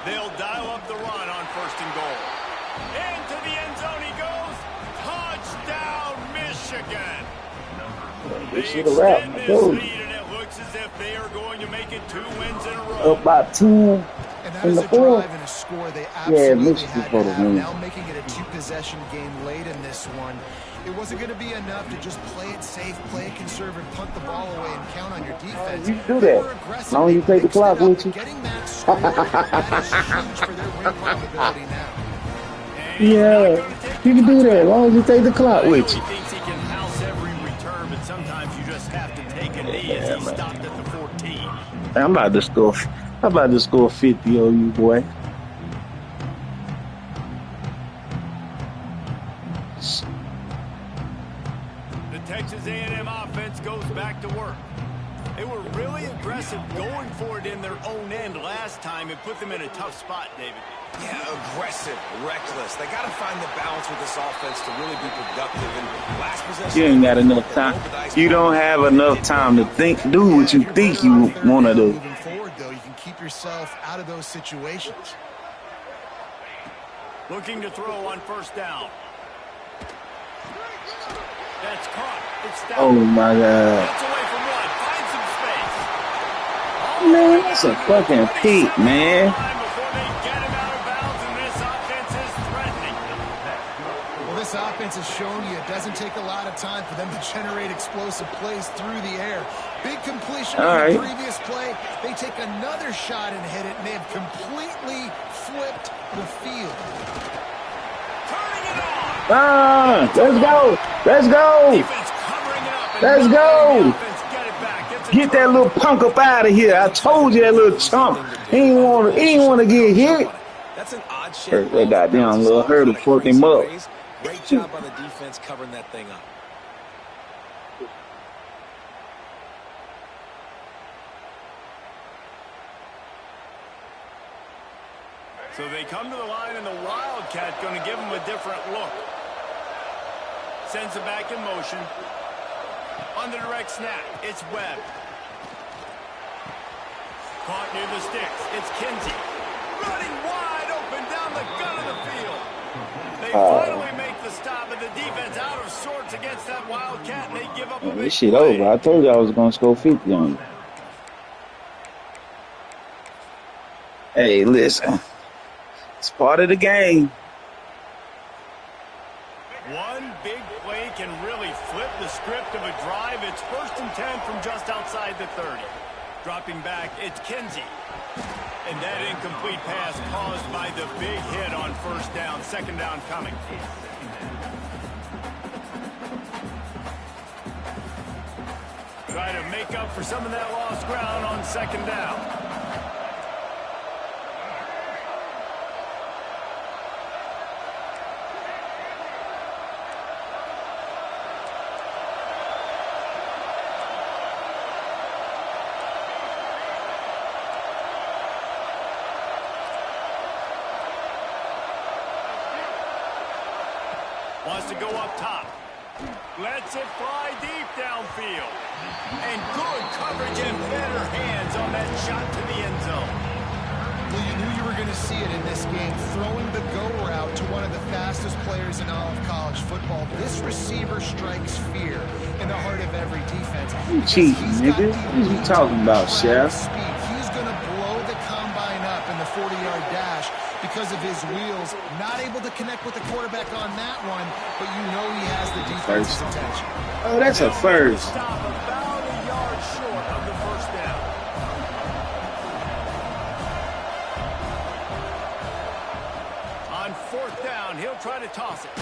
They'll dial up the run on 1st and goal. Into the end zone he goes. Touchdown, Michigan. They should have wrapped. As if they are going to make it 2 wins in a row. Up by 10 in the 4th. And a score they absolutely had to have. Win. Now making it a 2-possession game late in this one. It wasn't going to be enough to just play it safe, play it conservative, punt the ball away, and count on your defense. You do that. As long as you take the clock with you. Getting that score, that is huge for their win probability now. Yeah, you can do that as long as you take the clock with you. He thinks he can house every return, but sometimes you just have to take a knee as he stopped at the 14. I'm about to score 50 on you, boy. The Texas A&M offense goes back to work. They were really aggressive going for it in their own end last time. It put them in a tough spot, David. Yeah, aggressive, reckless. They got to find the balance with this offense to really be productive. And last possession, you ain't got enough time. You don't have enough time to do what you think you want to do. Moving forward, though, you can keep yourself out of those situations. Looking to throw on 1st down. That's caught. It's down. Oh my God. Gets away from one. Find some space. Man, that's a fucking peak, man. Before they get him out of bounds, and this offense is threatening. Well, this offense has shown you it doesn't take a lot of time for them to generate explosive plays through the air. Big completion on the previous play. They take another shot and hit it, and they have completely flipped the field. Turning it on. Let's go. Let's go. Defense covering it up. Let's go. Get it back. Get that little punk up out of here. I told you that little chump. He ain't want to get hit. That's an odd shape. That goddamn little hurdle fucked him up. Great job by the defense covering that thing up. So they come to the line, and the Wildcat going to give them a different look. Sends it back in motion. On the direct snap, it's Webb. Caught near the sticks. It's Kinsey. Running wide open down the gun of the field. They finally make the stop, and the defense out of sorts against that Wildcat, and they give up a big This shit play. over. I told you I was going to score 50 on you. Hey, listen. It's part of the game. One big play can really flip the script of a drive. It's 1st and 10 from just outside the 30. Dropping back, it's Kinsey. And that incomplete pass caused by the big hit on 1st down. 2nd down coming. Try to make up for some of that lost ground on 2nd down. Wants to go up top. Lets it fly deep downfield. And good coverage and better hands on that shot to the end zone. Well, you knew you were going to see it in this game. Throwing the go route to one of the fastest players in all of college football. This receiver strikes fear in the heart of every defense. You cheating, nigga. What are you talking about, Chef? He's going to blow the combine up in the 40-yard dash because of his wheels. Not able to connect with the quarterback on that one, but you know he has the defense's attention. Oh, that's a first. Stop about a yard short of the first down. On fourth down, he'll try to toss it.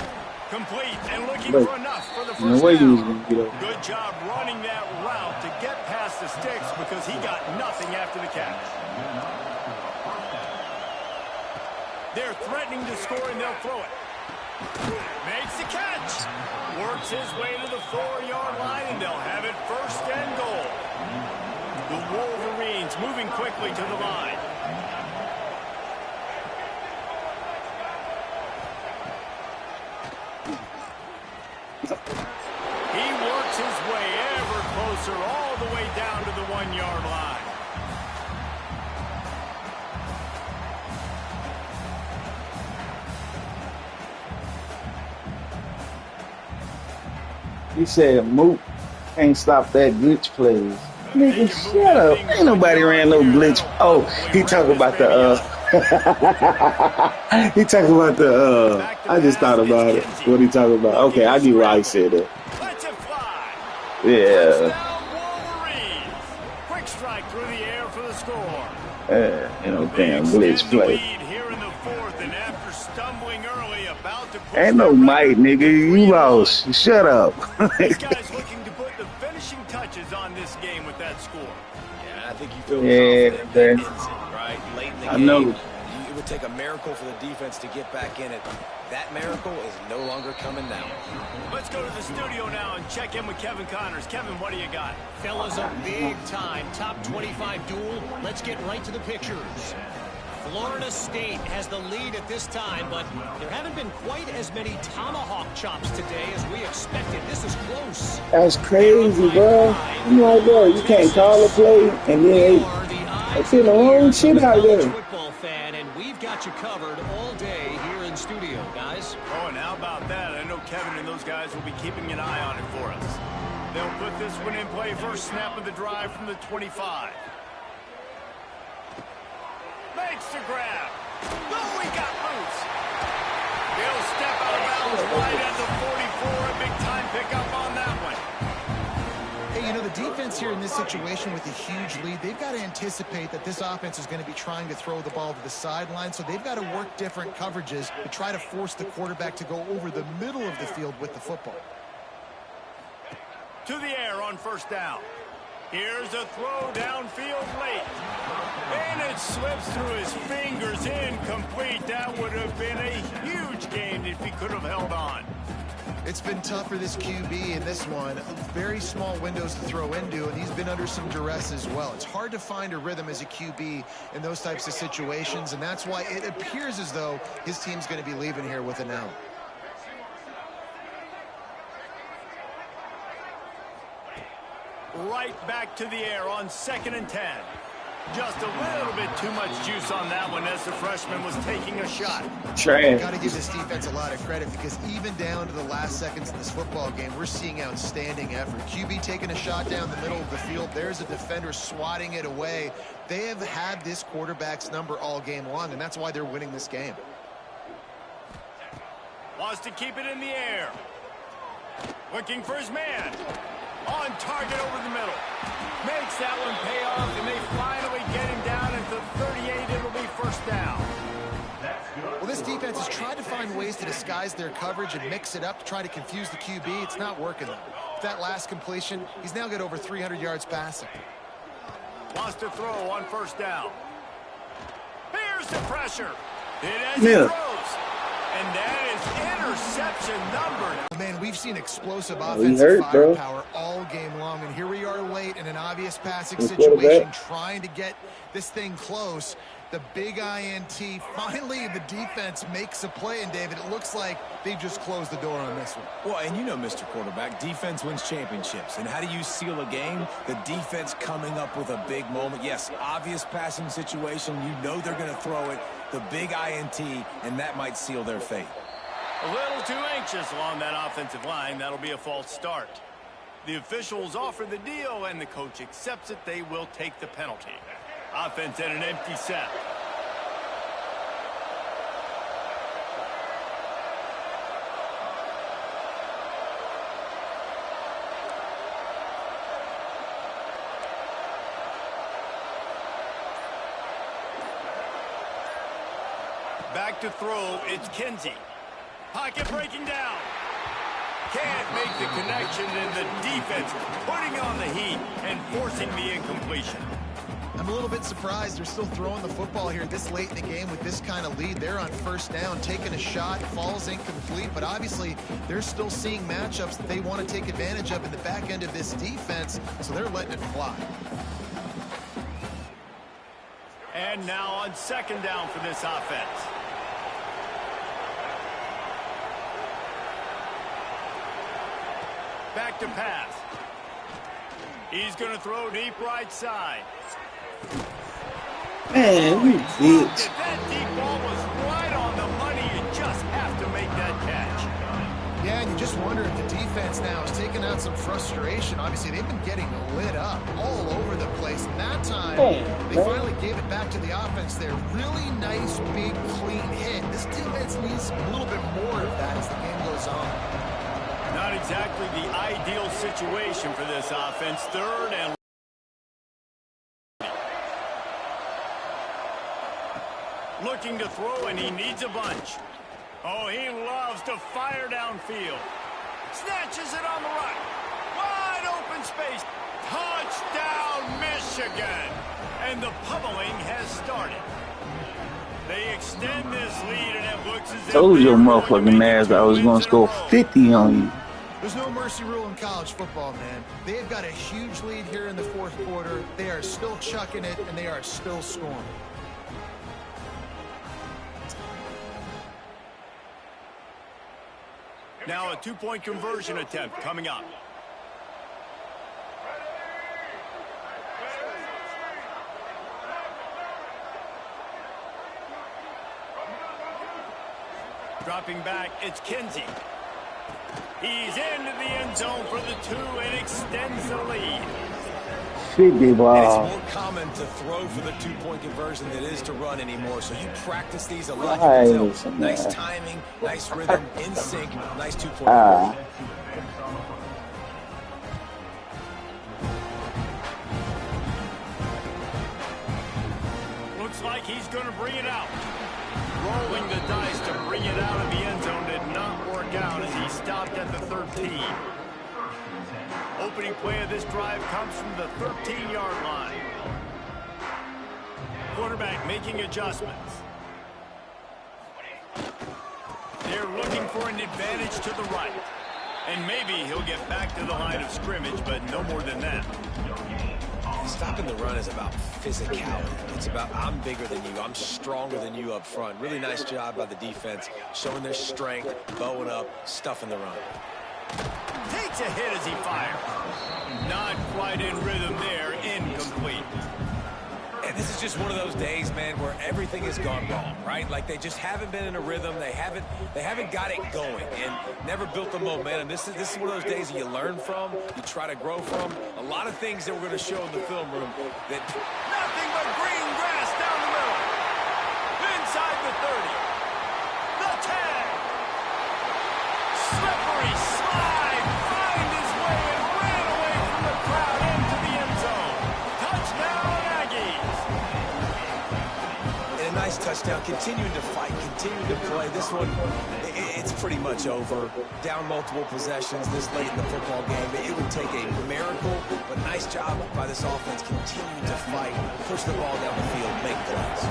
Complete and looking for enough for the first down. Good job running that route to get past the sticks because he got nothing after the catch. They're threatening to score and they'll throw it. Makes the catch. Works his way to the 4-yard line and they'll have it first and goal. The Wolverines moving quickly to the line. He works his way ever closer all the way down to the 1-yard line. He said Mook can't stop that glitch plays. Nigga, shut up. Ain't nobody ran no glitch. Oh, he talking about the he talking about the I just thought about it. What he talking about? Okay, I get why he said that. Yeah. Quick strike through the air for the score. You know, damn glitch play. Here in the fourth, and after stumbling early, about to push Ain't no might, nigga. You lost. Shut up. These guys looking to put the finishing touches on this game with that score. Yeah, I think you feel confident man. that ends it, right? Late in the I game, know. it would take a miracle for the defense to get back in it. That miracle is no longer coming now. Let's go to the studio now and check in with Kevin Connors. Kevin, what do you got? Fellas, a big-time top 25 duel. Let's get right to the pictures. Florida State has the lead at this time, but there haven't been quite as many tomahawk chops today as we expected. This is close. That's crazy, bro. I'm like, bro, you can't call a play and then they feel the wrong shit out there. Football fan, and we've got you covered all day here in studio, guys. Oh, and how about that? I know Kevin and those guys will be keeping an eye on it for us. They'll put this one in play. First snap of the drive from the 25. Makes the grab. Oh, he got loose. He'll step out of bounds right at the 44. A big-time pickup on that one. Hey, you know, the defense here in this situation with a huge lead, they've got to anticipate that this offense is going to be trying to throw the ball to the sideline, so they've got to work different coverages to try to force the quarterback to go over the middle of the field with the football. To the air on first down. Here's a throw downfield late. And it slips through his fingers, incomplete. That would have been a huge gain if he could have held on. It's been tough for this QB in this one. Very small windows to throw into, and he's been under some duress as well. It's hard to find a rhythm as a QB in those types of situations, and that's why it appears as though his team's going to be leaving here with an L. Right back to the air on 2nd and 10. Just a little bit too much juice on that one as the freshman was taking a shot. Trash. Got to give this defense a lot of credit because even down to the last seconds in this football game, we're seeing outstanding effort. QB taking a shot down the middle of the field. There's a defender swatting it away. They have had this quarterback's number all game long, and that's why they're winning this game. Wants to keep it in the air. Looking for his man. On target over the middle. Makes that one pay off, and they finally get him down at the 38. It'll be first down. Well, this defense has tried to find ways to disguise their coverage and mix it up to try to confuse the QB. It's not working, though. With that last completion, he's now got over 300 yards passing. Wants to throw on first down. Here's the pressure. It throws. And that is interception number. Man, we've seen explosive offensive firepower all game long, and here we are late in an obvious passing situation, trying to get this thing close. The big INT. Finally, the defense makes a play, and David, it looks like they've just closed the door on this one. Well, and you know, Mr. Quarterback, defense wins championships. And how do you seal a game? The defense coming up with a big moment. Yes, obvious passing situation. You know they're going to throw it. The big INT, and that might seal their fate. A little too anxious along that offensive line. That'll be a false start. The officials offer the deal, and the coach accepts it. They will take the penalty. Offense at an empty set. Back to throw, it's Kinsey. Pocket breaking down. Can't make the connection, and the defense putting on the heat and forcing the incompletion. I'm a little bit surprised they're still throwing the football here this late in the game with this kind of lead. They're on first down, taking a shot, falls incomplete, but obviously they're still seeing matchups that they want to take advantage of in the back end of this defense, so they're letting it fly. And now on second down for this offense. Back to pass. He's going to throw deep right side. Man, we bitch. That deep ball was right on the money. You just have to make that catch. Yeah, and you just wonder if the defense now is taking out some frustration. Obviously, they've been getting lit up all over the place. And that time, they finally gave it back to the offense there. Really nice, big, clean hit. This defense needs a little bit more of that as the game goes on. Not exactly the ideal situation for this offense. Third and looking to throw, and he needs a bunch. Oh, he loves to fire downfield. Snatches it on the right. Wide open space. Touchdown, Michigan. And the pummeling has started. They extend this lead, and it looks as if Told your motherfucking ass I was gonna score 50 on you. There's no mercy rule in college football, man. They've got a huge lead here in the fourth quarter. They are still chucking it, and they are still scoring. Now a two-point conversion attempt coming up. Dropping back, it's Kinsey. He's into the end zone for the 2 and extends the lead. 50 ball. And it's more common to throw for the two-point conversion than it is to run anymore. So you practice these a lot. You can tell. Nice timing, nice rhythm, in sync, nice two-point conversion. Looks like he's going to bring it out. Rolling the dice to bring it out of the end zone did not work out as he stopped at the 13. Opening play of this drive comes from the 13-yard line. Quarterback making adjustments. They're looking for an advantage to the right. And maybe he'll get back to the line of scrimmage, but no more than that. Stopping the run is about physicality. It's about I'm bigger than you. I'm stronger than you up front. Really nice job by the defense, showing their strength, bowing up, stuffing the run. Takes a hit as he fires. Not quite in rhythm there. Incomplete. And this is just one of those days, man, where everything has gone wrong, right? Like they just haven't been in a rhythm. They haven't got it going and never built the momentum. This is one of those days that you learn from, you try to grow from. A lot of things that we're going to show in the film room that nothing but green grass down the middle. Inside the 30. The 10. Slippery slide. Find his way and ran away from the crowd into the end zone. Touchdown, Aggies. and a nice touchdown. Continuing to fight, continuing to play. This one, it's pretty much over. Down multiple possessions this late in the football game. It would take a miracle, but nice job by this offense continuing to fight, push the ball down the field, make plays.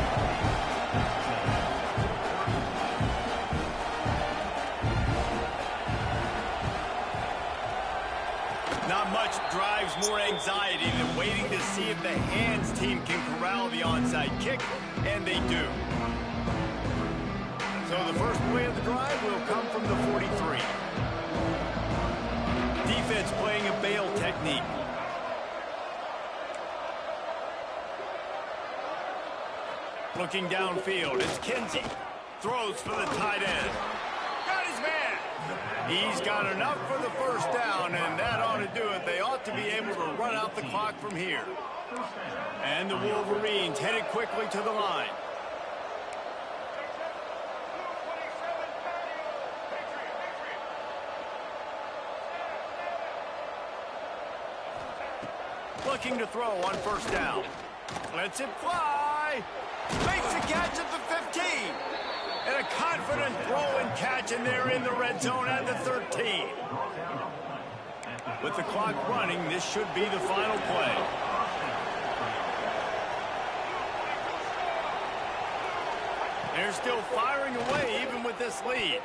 Not much drives more anxiety than waiting to see if the hands team can corral the onside kick, and they do. So the first play of the drive will come from the 43. Defense playing a bail technique. Looking downfield, it's Kinsey. Throws for the tight end. Got his man. He's got enough for the first down, and that ought to do it. They ought to be able to run out the clock from here. And the Wolverines headed quickly to the line. Looking to throw on first down. Lets it fly. Makes the catch at the 15. And confident throw and catch, and they're in the red zone at the 13. With the clock running, this should be the final play. They're still firing away even with this lead.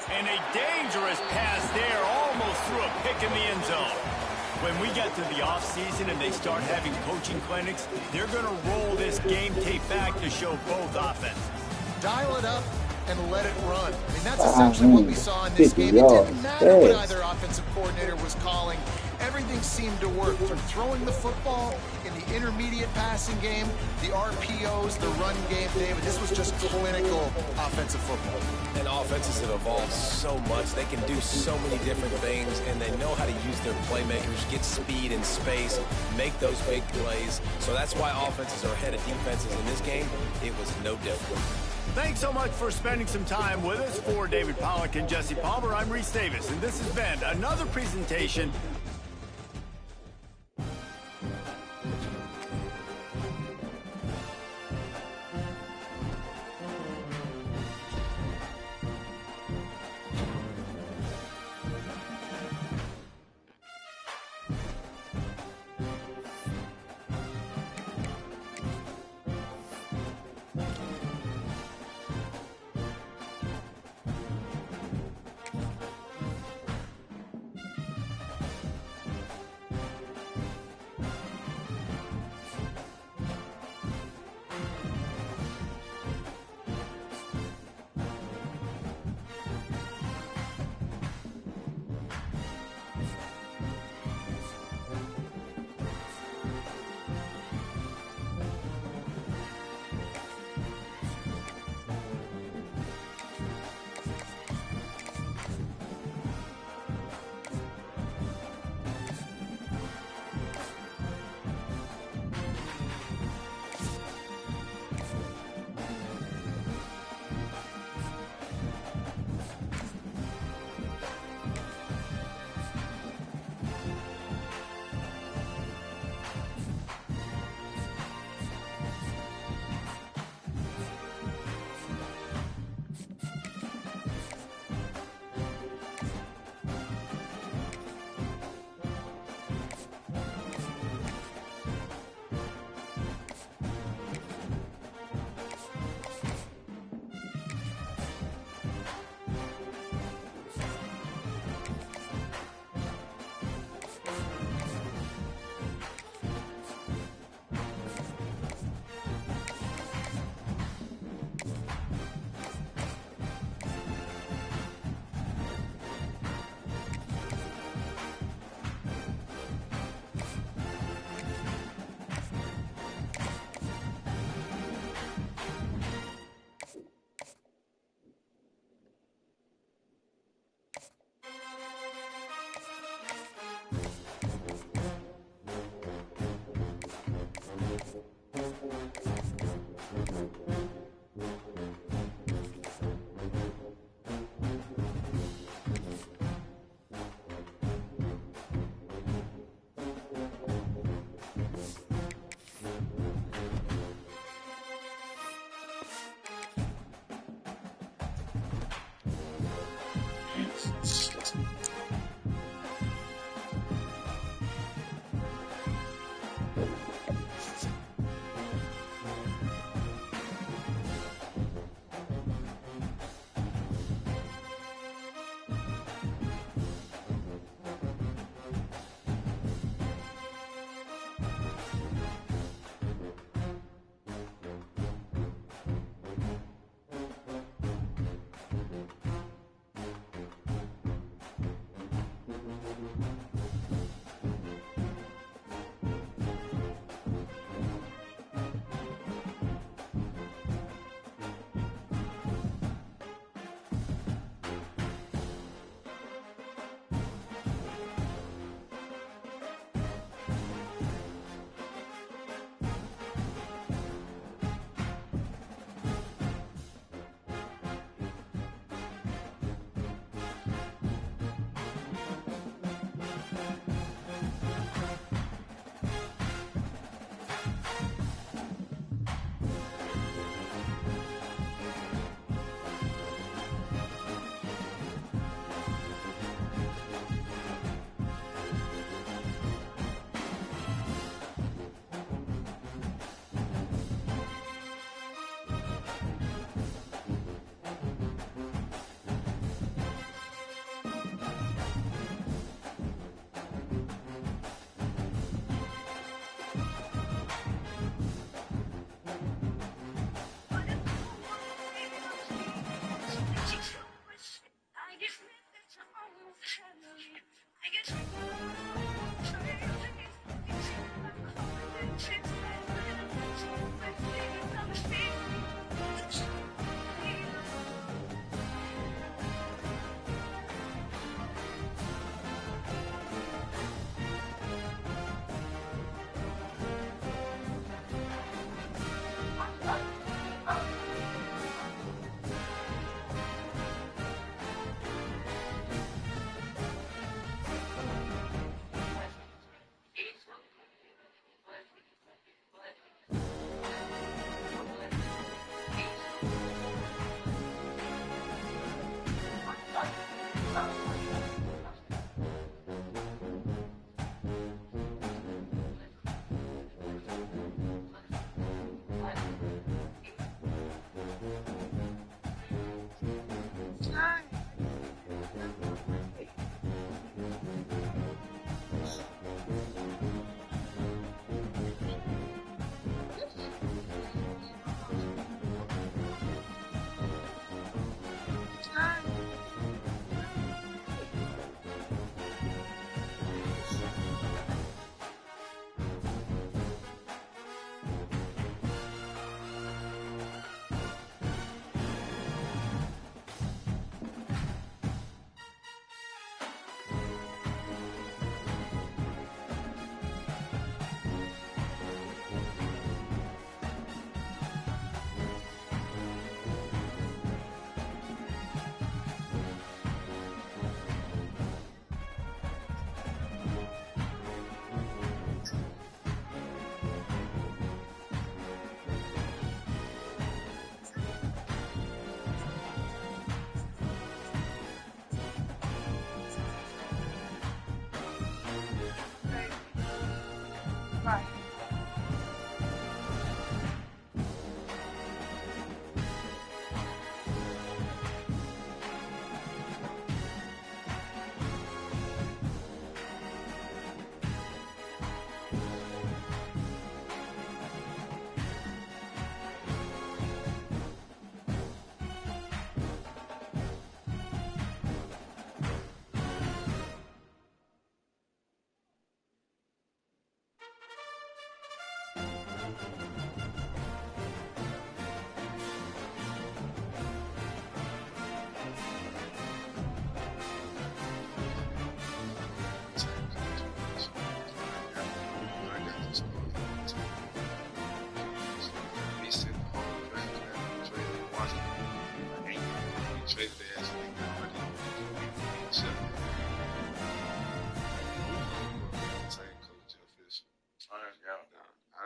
And a dangerous pass there, almost threw a pick in the end zone. When we get to the offseason and they start having coaching clinics, they're going to roll this game tape back to show both offenses. Dial it up and let it run. I mean, that's essentially what we saw in this game. It didn't matter what either offensive coordinator was calling. Everything seemed to work. From throwing the football in the intermediate passing game, the RPOs, the run game, David, this was just clinical offensive football. And offenses have evolved so much. They can do so many different things, and they know how to use their playmakers, get speed and space, make those big plays. So that's why offenses are ahead of defenses in this game. It was no different. Thanks so much for spending some time with us. For David Pollack and Jesse Palmer, I'm Reese Davis, and this has been another presentation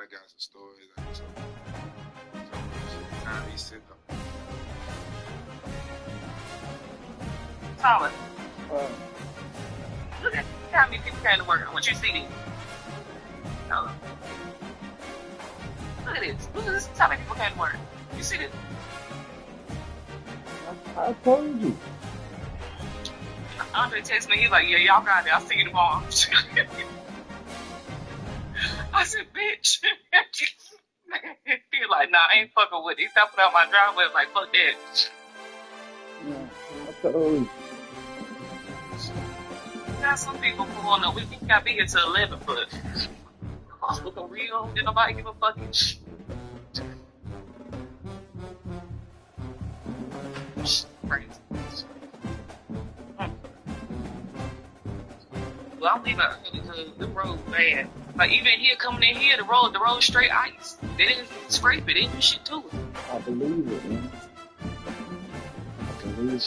I got some stories. Time he said though. Tyler, look at how many people came to work. I want you to see these. Tyler, look at this. Look at this. How many people came to work. You see this? I told you. Andre texted me. He's like, yeah, y'all got it. I'll see you tomorrow. I said, bitch. He's like, nah, I ain't fucking with it. He stepping out my driveway. I'm like, fuck that. Yeah, I told you. Got some people pulling up. We gotta be here till 11, but I'm looking real. Did nobody give a fucking crazy. Well, I'm leaving early because the road's bad. Like even here, coming in here, the road straight ice. They didn't scrape it. They didn't do shit to it. I believe it, man. I believe it.